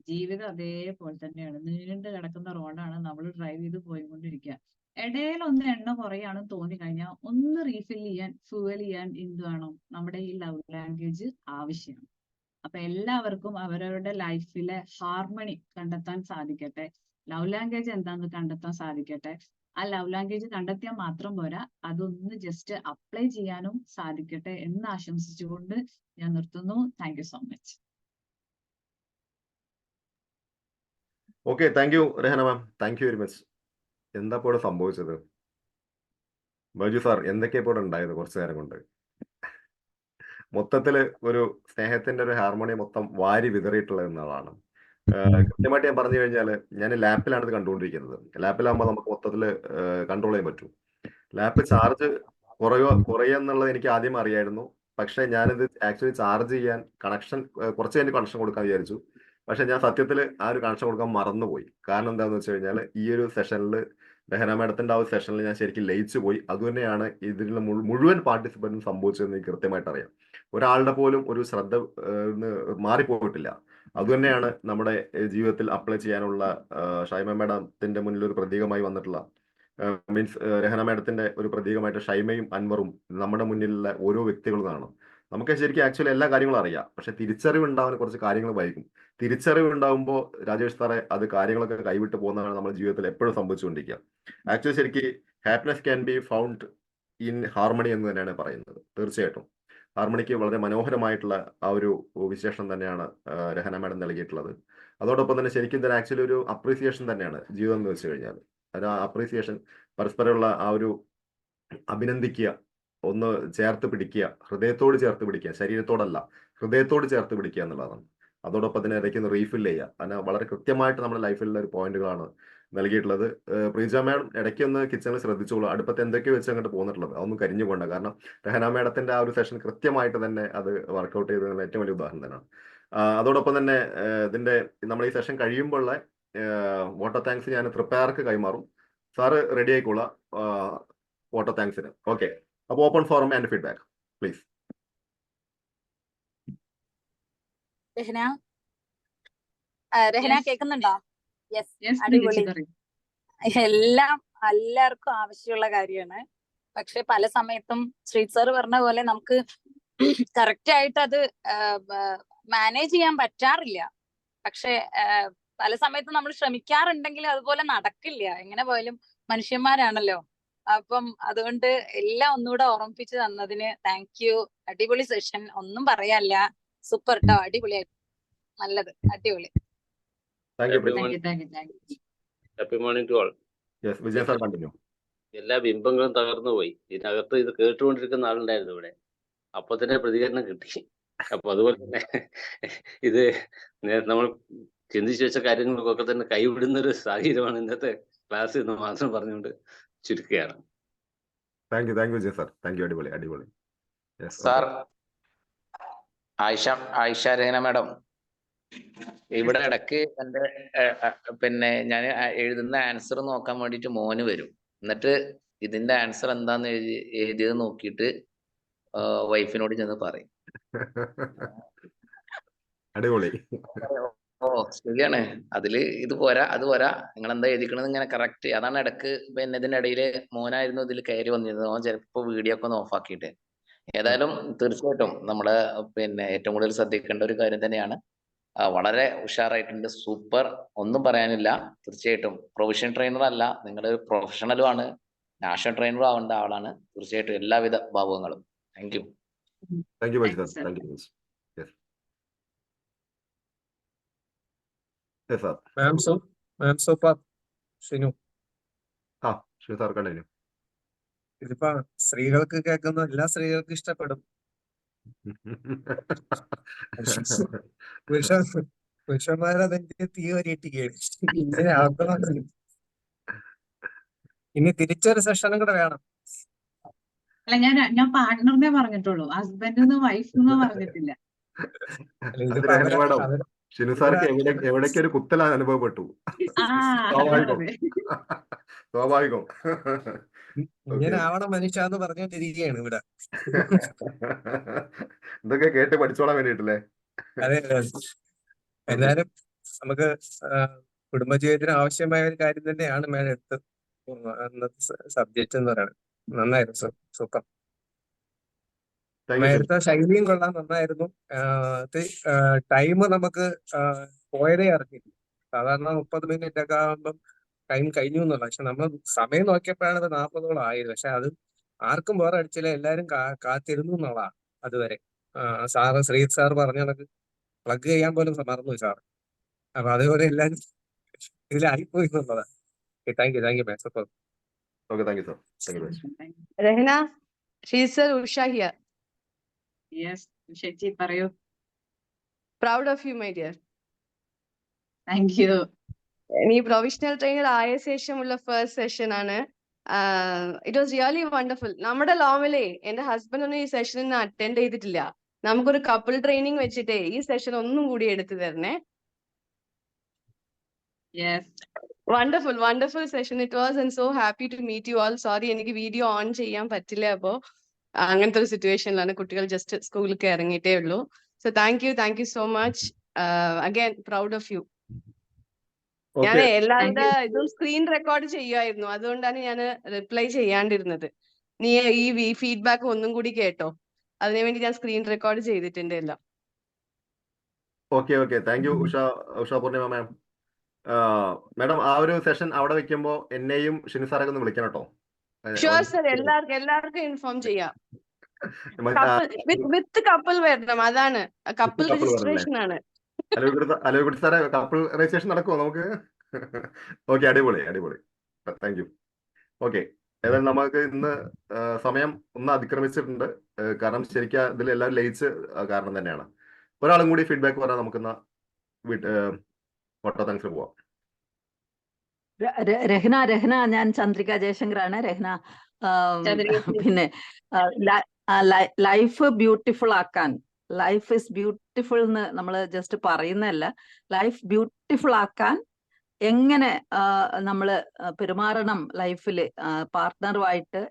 ജീവിതം അതേപോലെ തന്നെയാണ്, നീണ്ടു കിടക്കുന്ന റോഡാണ്, നമ്മൾ ഡ്രൈവ് ചെയ്ത് പോയിക്കൊണ്ടിരിക്കുക. ഇടയിൽ ഒന്ന് എണ്ണ കുറയാണെന്ന് തോന്നി കഴിഞ്ഞാൽ ഒന്ന് റീഫിൽ ചെയ്യാൻ, ഫ്യൂവൽ ചെയ്യാൻ എന്ത് വേണം? നമ്മുടെ ഈ ലവ് ലാംഗ്വേജ് ആവശ്യമാണ്. അപ്പൊ എല്ലാവർക്കും അവരവരുടെ ലൈഫിലെ ഹാർമണി കണ്ടെത്താൻ സാധിക്കട്ടെ, ലവ് ലാംഗ്വേജ് എന്താണെന്ന് കണ്ടെത്താൻ സാധിക്കട്ടെ. ആ ലവ് ലാംഗ്വേജ് കണ്ടെത്തിയാൽ മാത്രം പോരാ, അതൊന്ന് ജസ്റ്റ് അപ്ലൈ ചെയ്യാനും സാധിക്കട്ടെ എന്ന് ആശംസിച്ചുകൊണ്ട് ഞാൻ നിർത്തുന്നു. Thank you so much. Okay, thank you Rehana ma'am, thank you very much. എന്താ ഇപ്പോൾ സംഭവിച്ചത്? ബൈജു സാർ എന്തൊക്കെയാ ഇപ്പോൾ ഉണ്ടായത് കുറച്ചു നേരം കൊണ്ട്? മൊത്തത്തില് ഒരു സ്നേഹത്തിന്റെ ഒരു ഹാർമോണി മൊത്തം വാരി വിതറിയിട്ടുള്ളത് എന്നതാണ്. കൃത്യമായിട്ട് ഞാൻ പറഞ്ഞു കഴിഞ്ഞാല് ഞാൻ ലാപ്പിലാണ് ഇത് കണ്ടുകൊണ്ടിരിക്കുന്നത്. ലാപ്പിലാകുമ്പോൾ നമുക്ക് മൊത്തത്തില് കൺട്രോൾ ചെയ്യാൻ പറ്റും. ലാപ്പ് ചാർജ് കുറയുന്നുള്ളത് എനിക്ക് ആദ്യം അറിയായിരുന്നു. പക്ഷെ ഞാനിത് ആക്ച്വലി ചാർജ് ചെയ്യാൻ കണക്ഷൻ കുറച്ച് കഴിഞ്ഞ് കണക്ഷൻ കൊടുക്കാൻ വിചാരിച്ചു. പക്ഷെ ഞാൻ സത്യത്തിൽ ആ ഒരു കണക്ഷൻ കൊടുക്കാൻ മറന്നുപോയി. കാരണം എന്താണെന്ന് വെച്ച് കഴിഞ്ഞാൽ ഈ ഒരു സെഷനിൽ രഹന മാഡത്തിന്റെ ആ ഒരു സെഷനിൽ ഞാൻ ശരിക്കും ലയിച്ചു പോയി. അതുതന്നെയാണ് ഇതിലുള്ള മുഴുവൻ പാർട്ടിസിപ്പന്റും സംഭവിച്ചതെന്ന് എനിക്ക് കൃത്യമായിട്ട് അറിയാം. ഒരാളുടെ പോലും ഒരു ശ്രദ്ധ മാറിപ്പോയിട്ടില്ല. അതുതന്നെയാണ് നമ്മുടെ ജീവിതത്തിൽ അപ്ലൈ ചെയ്യാനുള്ള ഷൈമ മാഡത്തിന്റെ മുന്നിൽ ഒരു പ്രതീകമായി വന്നിട്ടുള്ള മീൻസ് രഹന മാഡത്തിന്റെ ഒരു പ്രതീകമായിട്ട് ഷൈമയും അൻവറും നമ്മുടെ മുന്നിലുള്ള ഓരോ വ്യക്തികളാണ്. നമുക്ക് ശരിക്കും ആക്ച്വലി എല്ലാ കാര്യങ്ങളും അറിയാം, പക്ഷെ തിരിച്ചറിവ് ഉണ്ടാവാൻ കുറച്ച് കാര്യങ്ങൾ വൈകും. തിരിച്ചറിവ് ഉണ്ടാകുമ്പോൾ രാജേഷ് സാറെ അത് കാര്യങ്ങളൊക്കെ കൈവിട്ട് പോകുന്നതാണ് നമ്മുടെ ജീവിതത്തിൽ എപ്പോഴും സംഭവിച്ചുകൊണ്ടിരിക്കുക. ആക്ച്വലി ശരിക്കും happiness can be found in harmony എന്ന് തന്നെയാണ് പറയുന്നത്. തീർച്ചയായിട്ടും ഹാർമണിക്ക് വളരെ മനോഹരമായിട്ടുള്ള ആ ഒരു വിശേഷം തന്നെയാണ് രഹന മാഡം നൽകിയിട്ടുള്ളത്. അതോടൊപ്പം തന്നെ ശരിക്കും തന്നെ ആക്ച്വലി ഒരു അപ്രീസിയേഷൻ തന്നെയാണ് ജീവിതം എന്ന് വെച്ച് കഴിഞ്ഞാൽ. ഒരു അപ്രീസിയേഷൻ, പരസ്പരമുള്ള ആ ഒരു അഭിനന്ദിക്കുക, ഒന്ന് ചേർത്ത് പിടിക്കുക, ഹൃദയത്തോട് ചേർത്ത് പിടിക്കുക, ശരീരത്തോടല്ല ഹൃദയത്തോട് ചേർത്ത് പിടിക്കുക എന്നുള്ളതാണ്. അതോടൊപ്പം തന്നെ ഇടയ്ക്ക് റീഫിൽ ചെയ്യുക. അങ്ങനെ വളരെ കൃത്യമായിട്ട് നമ്മുടെ ലൈഫിലുള്ള ഒരു പോയിന്റുകളാണ് നൽകിയിട്ടുള്ളത്. പ്രീജ മാഡം ഇടയ്ക്ക് ഒന്ന് കിച്ചണിൽ ശ്രദ്ധിച്ചോളൂ, അടുപ്പത്ത് എന്തൊക്കെയോ വെച്ച് അങ്ങോട്ട് പോന്നിട്ടുള്ളത് അതൊന്നും കരിഞ്ഞു പോകണ്ട. കാരണം രഹന മാഡത്തിന്റെ ആ ഒരു സെഷൻ കൃത്യമായിട്ട് തന്നെ അത് വർക്കൗട്ട് ചെയ്തതിനുള്ള ഏറ്റവും വലിയ ഉദാഹരണം തന്നെയാണ്. അതോടൊപ്പം തന്നെ ഇതിന്റെ നമ്മൾ ഈ സെഷൻ കഴിയുമ്പോഴുള്ള വോട്ടർ താങ്ക്സ് ഞാൻ തൃപ്പയാർക്ക് കൈമാറും. സാറ് റെഡി ആയിക്കോളാം വോട്ടർ താങ്ക്സിന്. ഓക്കെ, അപ്പോൾ open forum and feedback please. Rahana Rahana Yes. കേൾക്കുന്നുണ്ടോ? യെസ്, Yes, അടിപൊളി. പ്രീതി പറയൂ. എല്ലാം എല്ലാവർക്കും ആവശ്യമുള്ള കാര്യമാണ്. പക്ഷെ പല സമയത്തും ശ്രീത് സാർ പറഞ്ഞ പോലെ നമുക്ക് കറക്റ്റ് ആയിട്ട് അത് മാനേജ് ചെയ്യാൻ പറ്റാറില്ല. പക്ഷെ പല സമയത്തും നമ്മൾ ശ്രമിക്കാറുണ്ടെങ്കിൽ അതുപോലെ നടക്കില്ല. എങ്ങനെ പോയാലും മനുഷ്യന്മാരാണല്ലോ. അപ്പം അതുകൊണ്ട് എല്ലാം ഒന്നുകൂടെ ഓർമ്മിപ്പിച്ച് തന്നതിന് താങ്ക് യു. അടിപൊളി സെഷൻ, ഒന്നും പറയാല്ല. സൂപ്പർ ട്ടോ, അടിപൊളിയായി, നല്ലത്, അടിപൊളി. Thank you. Thank you, thank you, thank you. Happy morning to all. Yes, Vijayan sir continue. എല്ലാ ബിംബങ്ങളും തകർന്നു പോയി. ഇതിനകത്ത് ഇത് കേട്ടുകൊണ്ടിരിക്കുന്ന ആളുണ്ടായിരുന്നു ഇവിടെ. അപ്പൊ തന്നെ പ്രതികരണം കിട്ടി. അപ്പൊ അതുപോലെ തന്നെ ഇത് നമ്മൾ ചിന്തിച്ചു വെച്ച കാര്യങ്ങൾക്കൊക്കെ തന്നെ കൈവിടുന്ന ഒരു സാഹചര്യമാണ് ഇന്നത്തെ ക്ലാസ് എന്ന് മാത്രം പറഞ്ഞുകൊണ്ട് ചുരുക്കുകയാണ്. Thank you Vijayan sir, thank you. അടിപൊളി അടിപൊളി. Yes sir, Ayisha Rahana madam, ഇവിടെ ഇടയ്ക്ക് എൻ്റെ പിന്നെ ഞാൻ എഴുതുന്ന ആൻസർ നോക്കാൻ വേണ്ടിയിട്ട് മോന് വരും. എന്നിട്ട് ഇതിന്റെ ആൻസർ എന്താന്ന് എഴുതിയത് നോക്കിയിട്ട് വൈഫിനോട് ചെന്ന് പറയും. അടിപൊളി. ഓ ശരിയാണ്, അതില് ഇത് പോരാ അത് പോരാ, നിങ്ങൾ എന്താ എഴുതിക്കണത് ഇങ്ങനെ കറക്റ്റ്. അതാണ് ഇടക്ക് പിന്നെ ഇതിന്റെ ഇടയില് മോനായിരുന്നു ഇതിൽ കയറി വന്നിരുന്നത്. ഓൻ ചിലപ്പോ വീഡിയോ ഒക്കെ ഒന്ന് ഓഫ് ആക്കിയിട്ട്. ഏതായാലും തീർച്ചയായിട്ടും നമ്മള് പിന്നെ ഏറ്റവും കൂടുതൽ ശ്രദ്ധിക്കേണ്ട ഒരു കാര്യം തന്നെയാണ്. വളരെ ഉഷാറായിട്ടുണ്ട്, സൂപ്പർ, ഒന്നും പറയാനില്ല. തീർച്ചയായിട്ടും പ്രൊഫഷണൽ ട്രെയിനർ അല്ല, നിങ്ങൾ പ്രൊഫഷണലും ആണ്, നാഷണൽ ട്രെയിനർ ആവേണ്ട ആളാണ്. തീർച്ചയായിട്ടും എല്ലാവിധ ഭാവുകങ്ങളും. Thank you. Thank you Thank you, Vijayan sir, sir. Thank you. Yes yes sir. Ma'am super. Shinu, ആ ശരി സാർ, കണ്ടിന്യൂ. ഇതിപ്പോ സ്ത്രീകൾക്ക് കേൾക്കുന്ന എല്ലാ സ്ത്രീകൾക്കും ഇഷ്ടപ്പെടും. പുരുഷന്മാരതെനിക്ക് തീ വരിയിട്ടിരിക്കുകയാണ്. ഇങ്ങനെ ആക്കണം. ഇനി തിരിച്ചൊരു സെഷനും കൂടെ വേണം. അല്ല, ഞാൻ പാർട്ട്ണറിനെ പറഞ്ഞിട്ടുള്ളൂ, ഹസ്ബൻഡ് വൈഫ് പറഞ്ഞിട്ടില്ല. അല്ല, ഇതിപ്പോ അത് രഹന അവരെ മാഡം, അവരെ ഷിനു സാർക്ക് എവിടേക്ക് ഒരു കുത്തല അനുഭവപ്പെട്ടു. ആ സ്വാഭാവികം അതെ. സ്വാഭാവികം. ഇങ്ങനെ ആവണം മനുഷ്യ എന്ന് പറഞ്ഞോണ്ടിരിക്കുകയാണ് ഇവിടെ. ഇതൊക്കെ കേട്ട് പഠിച്ചോളാൻ വേണ്ടിട്ടല്ലേ. അതെ അതെ. എന്നാലും നമുക്ക് കുടുംബജീവിതത്തിന് ആവശ്യമായ ഒരു കാര്യം തന്നെയാണ് മേഡം എടുത്ത് അന്നത്തെ സബ്ജക്റ്റ് എന്ന് പറയുന്നത്. നന്നായിരുന്നു, സൂപ്പർ. Thank you. എടുത്ത ശൈലിയും കൊള്ളാൻ, നന്നായിരുന്നു. ടൈം നമുക്ക് പോയതേ അറിഞ്ഞില്ല. സാധാരണ 30 മിനിറ്റ് ഒക്കെ ആകുമ്പം ടൈം കഴിഞ്ഞു എന്നുള്ള, പക്ഷെ നമ്മൾ സമയം നോക്കിയപ്പോഴാണ് ഇത് 40ഓളം ആയത്. പക്ഷെ അത് ആർക്കും വേറെ അടിച്ചില്ല, എല്ലാവരും കാത്തിരുന്നു എന്നുള്ളതാണ് അതുവരെ. സാറ് ശ്രീത് സാർ പറഞ്ഞ കണക്ക് പ്ലഗ് ചെയ്യാൻ പോലും മറന്നു സാർ. അപ്പൊ അതേപോലെ എല്ലാവരും ഇതിലായിപ്പോയി എന്നുള്ളതാണ്. Thank you ma'am, super. Okay, thank you sir, thank you. Rahana, she's our Usha here. Yes, ചേച്ചി പറയൂ. Proud of you my dear. Thank you. നീ പ്രൊഫഷണൽ ട്രെയിനർ ആയ ശേഷമുള്ള ഫസ്റ്റ് സെഷൻ ആണ്. It was really wonderful. നമ്മുടെ ലോമിലെ എന്റെ ഹസ്ബൻഡ് ഒന്നും ഈ സെഷനിൽ അറ്റൻഡ് ചെയ്തിട്ടില്ല. നമുക്കൊരു കപ്പിൾ ട്രെയിനിങ് വെച്ചിട്ടേ ഈ സെഷൻ ഒന്നും കൂടി എടുത്തു തരണേ. Yes, wonderful session it was. And so happy to meet you all. Sorry, എനിക്ക് വീഡിയോ ഓൺ ചെയ്യാൻ പറ്റില്ല. അപ്പോ അങ്ങനത്തെ ഒരു സിറ്റുവേഷനിലാണ്. കുട്ടികൾ ജസ്റ്റ് സ്കൂളിലേക്ക് ഇറങ്ങിയിട്ടേ ഉള്ളൂ. So thank you so much. Again proud of you. ഞാൻ എല്ലാവരുടെ Thank you. ഇതും സ്ക്രീൻ റെക്കോർഡ് ചെയ്യുമായിരുന്നു, അതുകൊണ്ടാണ് ഞാൻ റിപ്ലൈ ചെയ്യാണ്ടിരുന്നത്. നീ ഈ ഫീഡ്ബാക്ക് ഒന്നും കൂടി കേട്ടോ, അതിനുവേണ്ടി ഞാൻ സ്ക്രീൻ റെക്കോർഡ് ചെയ്തിട്ടുണ്ട് എല്ലാം. Okay, thank you Usha Poornima ma'am. Madam, ആ ഒരു സെഷൻ അവിടെ വെക്കുമ്പോ എന്നെയും ഷിനു സാറൊക്കെ ഒന്ന് വിളിക്കണം കേട്ടോ. ഷുവർ സർ, എല്ലാവർക്കും ഇൻഫോം ചെയ്യാം. വിത്ത് കപ്പിൾ വരണം, അതാണ് കപ്പിൾ രജിസ്ട്രേഷൻ ആണ്. അലോകുട്ടി സാറെ, കപ്പിൾ രജിസ്ട്രേഷൻ നടക്കുമോ നമുക്ക്? ഓക്കെ, അടിപൊളി. Thank U. ഓക്കെ, ഏതായാലും നമുക്ക് ഇന്ന് സമയം ഒന്ന് അതിക്രമിച്ചിട്ടുണ്ട്. കാരണം ശരിക്കും ഇതിൽ എല്ലാവരും ലയിച്ച് കാരണം തന്നെയാണ്. ഒരാളും കൂടി ഫീഡ്ബാക്ക് പറയാൻ നമുക്കിന്ന് ഓട്ടോ താങ്ക്സ് പോവാം. രഹ്ന ഞാൻ ചന്ദ്രിക ജയശങ്കറാണ്. രഹ്ന പിന്നെ ലൈഫ് ബ്യൂട്ടിഫുൾ ആക്കാൻ, ലൈഫ് ഇസ് ബ്യൂട്ടിഫുൾ എന്ന് നമ്മൾ ജസ്റ്റ് പറയുന്നതല്ല, ലൈഫ് ബ്യൂട്ടിഫുൾ ആക്കാൻ എങ്ങനെ നമ്മൾ പെരുമാറണം ലൈഫിൽ, പാർട്ട്ണറുമായിട്ട്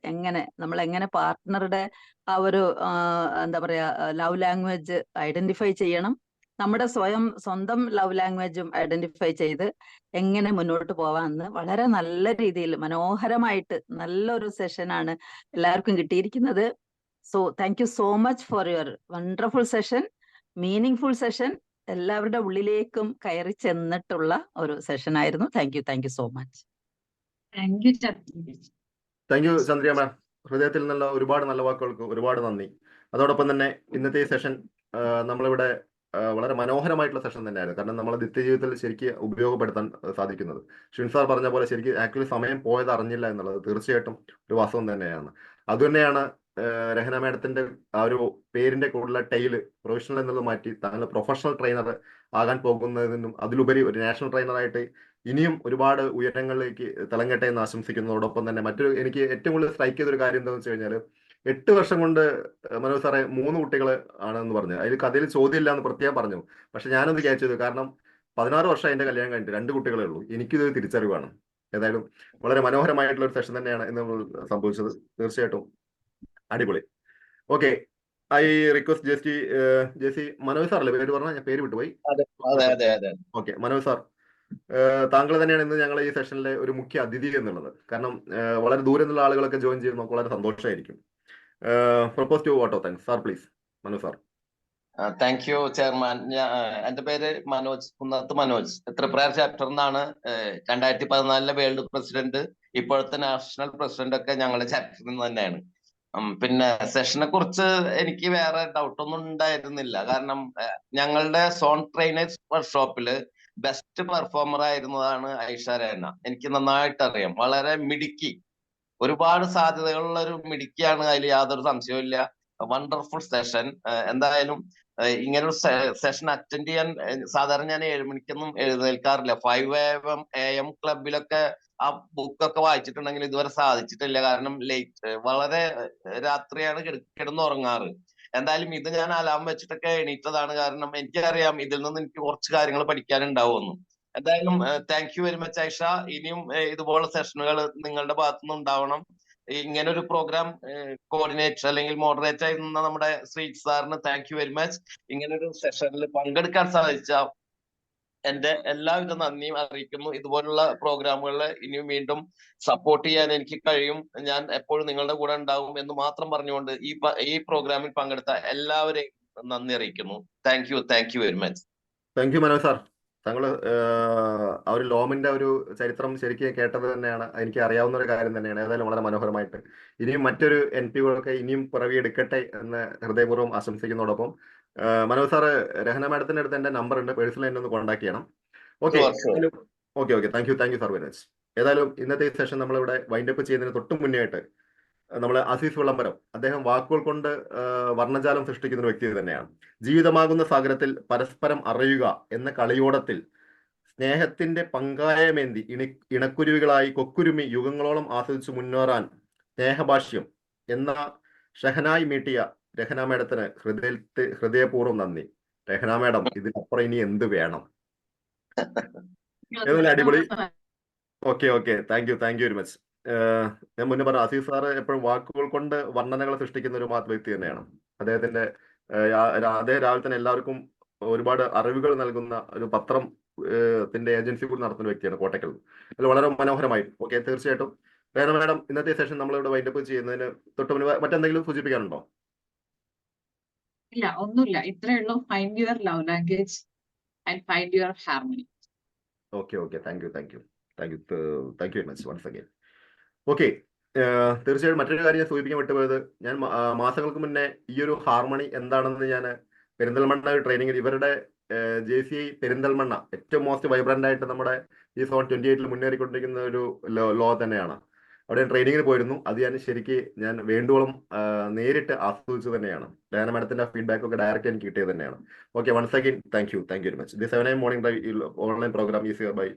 നമ്മൾ എങ്ങനെ പാർട്ട്ണറുടെ ആ ഒരു എന്താ പറയാ ലവ് ലാംഗ്വേജ് ഐഡന്റിഫൈ ചെയ്യണം, നമ്മുടെ സ്വന്തം ലവ് ലാംഗ്വേജും ഐഡന്റിഫൈ ചെയ്ത് എങ്ങനെ മുന്നോട്ട് പോവാമെന്ന് വളരെ നല്ല രീതിയിൽ മനോഹരമായിട്ട് നല്ലൊരു സെഷനാണ് എല്ലാവർക്കും കിട്ടിയിരിക്കുന്നത്. So thank you so much for your wonderful session, meaning session, എല്ലാവരുടെ ഉള്ളിലേക്കും കയറി ചെന്നിട്ടുള്ള ഒരു സെഷൻ ആയിരുന്നു. Thank you so much. Thank you Chandrika ma'am. ഹൃദയത്തിൽ നിന്നുള്ള ഒരുപാട് നല്ല വാക്കുകൾക്ക് ഒരുപാട് നന്ദി. അതോടൊപ്പം തന്നെ ഇന്നത്തെ ഈ സെഷൻ നമ്മളിവിടെ വളരെ മനോഹരമായിട്ടുള്ള സെഷൻ തന്നെയായിരുന്നു. കാരണം നമ്മളെ നിത്യജീവിതത്തിൽ ശരിക്കും ഉപയോഗപ്പെടുത്താൻ സാധിക്കുന്നത്. ഷിൻ സാർ പറഞ്ഞ പോലെ ശരിക്കും ആക്ച്വലി സമയം പോയത് അറിഞ്ഞില്ല എന്നുള്ളത് തീർച്ചയായിട്ടും ഒരു വാസ്തവം തന്നെയാണ്. അതുതന്നെയാണ് രഹന മാഡത്തിന്റെ ആ ഒരു പേരിന്റെ കൂടുതലുള്ള ടൈല് പ്രൊഫഷണൽ എന്നുള്ളത് മാറ്റി താങ്കൾ പ്രൊഫഷണൽ ട്രെയിനർ ആകാൻ പോകുന്നതിനും അതിലുപരി ഒരു നാഷണൽ ട്രെയിനറായിട്ട് ഇനിയും ഒരുപാട് ഉയരങ്ങളിലേക്ക് തിളങ്ങട്ടെ എന്ന് ആശംസിക്കുന്നതോടൊപ്പം തന്നെ എനിക്ക് ഏറ്റവും കൂടുതൽ സ്ട്രൈക്ക് ചെയ്തൊരു കാര്യം എന്താണെന്ന് വെച്ച് കഴിഞ്ഞാൽ 8 വർഷം കൊണ്ട് മനോജ് സാറെ 3 കുട്ടികൾ ആണെന്ന് പറഞ്ഞു. അതിൽ കഥയിൽ ചോദ്യമില്ല എന്ന് പ്രത്യേകം പറഞ്ഞു. പക്ഷെ ഞാനൊന്ന് ക്യാച്ച് ചെയ്തു. കാരണം 16 വർഷം എൻ്റെ കല്യാണം കഴിഞ്ഞിട്ട് 2 കുട്ടികളേ ഉള്ളൂ. എനിക്കിത് തിരിച്ചറിവാണ്. ഏതായാലും വളരെ മനോഹരമായിട്ടുള്ള ഒരു സെഷൻ തന്നെയാണ് ഇന്ന് സംഭവിച്ചത്. തീർച്ചയായിട്ടും അടിപൊളി. Okay, I request JC Manoj സാറല്ലേ പേര് പറഞ്ഞാൽ? ഞാൻ പേര് വിട്ടുപോയി. ഓക്കെ, മനോജ് സാർ, താങ്കൾ തന്നെയാണ് ഇന്ന് ഞങ്ങൾ ഈ സെഷനിലെ ഒരു മുഖ്യ അതിഥി എന്നുള്ളത്. കാരണം വളരെ ദൂരെ നിന്നുള്ള ആളുകളൊക്കെ ജോയിൻ ചെയ്ത് നമുക്ക് വളരെ സന്തോഷമായിരിക്കും. Propose to auto thanks sir, please. Manoj sir. Thank you chairman. എന്റെ പേര് കുന്നത്ത് മനോജ്. ത്രിപുര ചാപ്റ്റർ എന്നാണ്. 2014 വേൾഡ് പ്രസിഡന്റ്, ഇപ്പോഴത്തെ നാഷണൽ പ്രസിഡന്റ് ഒക്കെ ഞങ്ങളുടെ ചാപ്റ്ററിൽ നിന്ന് തന്നെയാണ്. പിന്നെ സെഷനെ കുറിച്ച് എനിക്ക് വേറെ ഡൗട്ടൊന്നും ഉണ്ടായിരുന്നില്ല. കാരണം ഞങ്ങളുടെ സോൺ ട്രെയിനേഴ്സ് വർക്ക്ഷോപ്പില് ബെസ്റ്റ് പെർഫോമർ ആയിരുന്നതാണ് ഐഷ രഹന. എനിക്ക് നന്നായിട്ട് അറിയാം. വളരെ മിടുക്കി, ഒരുപാട് സാധ്യതകളുള്ള ഒരു മിടുക്കിയാണ്, അതിൽ യാതൊരു സംശയവും. Wonderful session. എന്തായാലും ഇങ്ങനൊരു സെഷൻ അറ്റൻഡ് ചെയ്യാൻ സാധാരണ ഞാൻ 7 മണിക്കൊന്നും എഴുന്നേൽക്കാറില്ല. 5 AM ക്ലബിലൊക്കെ ആ ബുക്കൊക്കെ വായിച്ചിട്ടുണ്ടെങ്കിൽ ഇതുവരെ സാധിച്ചിട്ടില്ല. കാരണം വളരെ രാത്രിയാണ് കിടന്നുറങ്ങാറ്. എന്തായാലും ഇത് ഞാൻ അലാം വെച്ചിട്ടൊക്കെ എണീറ്റതാണ്. കാരണം എനിക്കറിയാം ഇതിൽ നിന്ന് എനിക്ക് കുറച്ച് കാര്യങ്ങൾ പഠിക്കാനുണ്ടാവുമെന്ന്. എന്തായാലും thank you very much Aisha. ഇനിയും ഇതുപോലുള്ള സെഷനുകൾ നിങ്ങളുടെ ഭാഗത്തുനിന്ന് ഉണ്ടാവണം. ഇങ്ങനെ ഒരു പ്രോഗ്രാം കോർഡിനേറ്റർ അല്ലെങ്കിൽ മോഡറേറ്റർ ആയിരുന്ന നമ്മുടെ ശ്രീജിത്ത് സാറിന് താങ്ക് യു വെരി മച്ച്. ഇങ്ങനെ ഒരു സെഷനിൽ പങ്കെടുക്കാൻ സാധിച്ച എന്റെ എല്ലാവിധ നന്ദിയും അറിയിക്കുന്നു. ഇതുപോലുള്ള പ്രോഗ്രാമുകളിൽ ഇനിയും വീണ്ടും സപ്പോർട്ട് ചെയ്യാൻ എനിക്ക് കഴിയും. ഞാൻ എപ്പോഴും നിങ്ങളുടെ കൂടെ ഉണ്ടാവും എന്ന് മാത്രം പറഞ്ഞുകൊണ്ട് ഈ പ്രോഗ്രാമിൽ പങ്കെടുത്ത എല്ലാവരെയും നന്ദി അറിയിക്കുന്നു. Thank you very much. Thank U Manoj sir. താങ്കൾ ആ ഒരു ലോമിന്റെ ഒരു ചരിത്രം ശരിക്കും കേട്ടത് തന്നെയാണ്. എനിക്ക് അറിയാവുന്ന ഒരു കാര്യം തന്നെയാണ്. ഏതായാലും വളരെ മനോഹരമായിട്ട് ഇനിയും മറ്റൊരു NPകളൊക്കെ ഇനിയും പിറവിയെടുക്കട്ടെ എന്ന് ഹൃദയപൂർവ്വം ആശംസിക്കുന്നതോടൊപ്പം മനോജ് സാറ് രഹന മാഡത്തിന്റെ അടുത്ത് എൻ്റെ നമ്പർ ഉണ്ട്, പേഴ്സണലി എന്നെ ഒന്ന് കോൺടാക്ട് ചെയ്യണം. Okay thank you sir very much. ഏതായാലും ഇന്നത്തെ ഈ സെഷൻ നമ്മളിവിടെ വൈൻഡപ്പ് ചെയ്യുന്നതിന് തൊട്ട് മുന്നേ ആയിട്ട് നമ്മൾ അസീസ് വിളംബരം, അദ്ദേഹം വാക്കുകൾ കൊണ്ട് വർണ്ണജാലം സൃഷ്ടിക്കുന്ന ഒരു വ്യക്തി തന്നെയാണ്. ജീവിതമാകുന്ന സാഗരത്തിൽ പരസ്പരം അറിയുക എന്ന കളിയോടത്തിൽ സ്നേഹത്തിന്റെ പങ്കായമേന്തി ഇണക്കുരുവികളായി കൊക്കുരുമി യുഗങ്ങളോളം ആസ്വദിച്ചു മുന്നേറാൻ സ്നേഹഭാഷ്യം എന്ന ഷഹനായി മീട്ടിയ രഹന മേഡത്തിന് ഹൃദയപൂർവ്വം നന്ദി. രഹന മേഡം, ഇതിനപ്പുറം ഇനി എന്ത് വേണം? അടിപൊളി. Okay thank you very much. ഞാൻ മുന്നേ പറഞ്ഞ അസീസ് സാറ് എപ്പോഴും വാക്കുകൾ കൊണ്ട് വർണ്ണനകൾ സൃഷ്ടിക്കുന്ന ഒരു വ്യക്തി തന്നെയാണ്. അദ്ദേഹം രാവിലെ തന്നെ എല്ലാവർക്കും ഒരുപാട് അറിവുകൾ നൽകുന്ന ഒരു പത്രത്തിന്റെ ഏജൻസി കൂടി നടത്തുന്ന വ്യക്തിയാണ് കോട്ടക്കൽ. അത് വളരെ മനോഹരമായി. ഓക്കെ, തീർച്ചയായിട്ടും രഹന മാഡം, ഇന്നത്തെ സെഷൻ നമ്മളിവിടെ വൈൻഡപ്പ് ചെയ്യുന്നതിന് തൊട്ട് മുന്നേ മറ്റെന്തെങ്കിലും സൂചിപ്പിക്കാനുണ്ടോ? ഇല്ല, ഒന്നുമില്ല. ഇത്രയേ ഉള്ളൂ. Find your love language and find your harmony. Okay thank you very much once again. Okay, തീർച്ചയായും മറ്റൊരു കാര്യം ഞാൻ സൂചിപ്പിക്കാൻ വിട്ടുപോയത്, ഞാൻ മാസങ്ങൾക്ക് മുന്നേ ഈ ഒരു ഹാർമണി എന്താണെന്ന് ഞാൻ പെരിന്തൽമണ്ണ ട്രെയിനിങ്ങിൽ ഇവരുടെ JCI പെരിന്തൽമണ്ണ ഏറ്റവും മോസ്റ്റ് വൈബ്രന്റ് ആയിട്ട് നമ്മുടെ ഈ സോൺ 28 മുന്നേറിക്കൊണ്ടിരിക്കുന്ന ഒരു ലോ തന്നെയാണ്. അവിടെ ട്രെയിനിങ്ങിന് പോയിരുന്നു. അത് ഞാൻ വേണ്ടുവോളം നേരിട്ട് ആസ്വദിച്ചു തന്നെയാണ്. ഡയാന മാഡത്തിന്റെ ഫീഡ്ബാക്ക് ഒക്കെ ഡയറക്റ്റ് എനിക്ക് കിട്ടിയത് തന്നെയാണ്. Okay, once again thank you very much. The 7 AM morning drive online programme is here by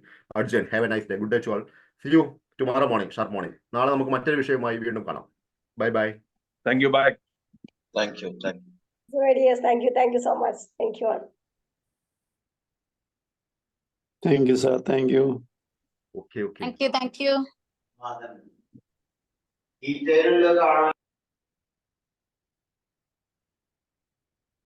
Arjun. Have a nice day. Good day to all. See you tomorrow morning, sharp morning. നാളെ നമുക്ക് മറ്റൊരു വിഷയവുമായി വീണ്ടും കാണാം. Bye bye. Thank you. Bye. Thank you. Yes, thank you so much. Thank you all. Thank you, sir. Thank you. Okay. Thank you.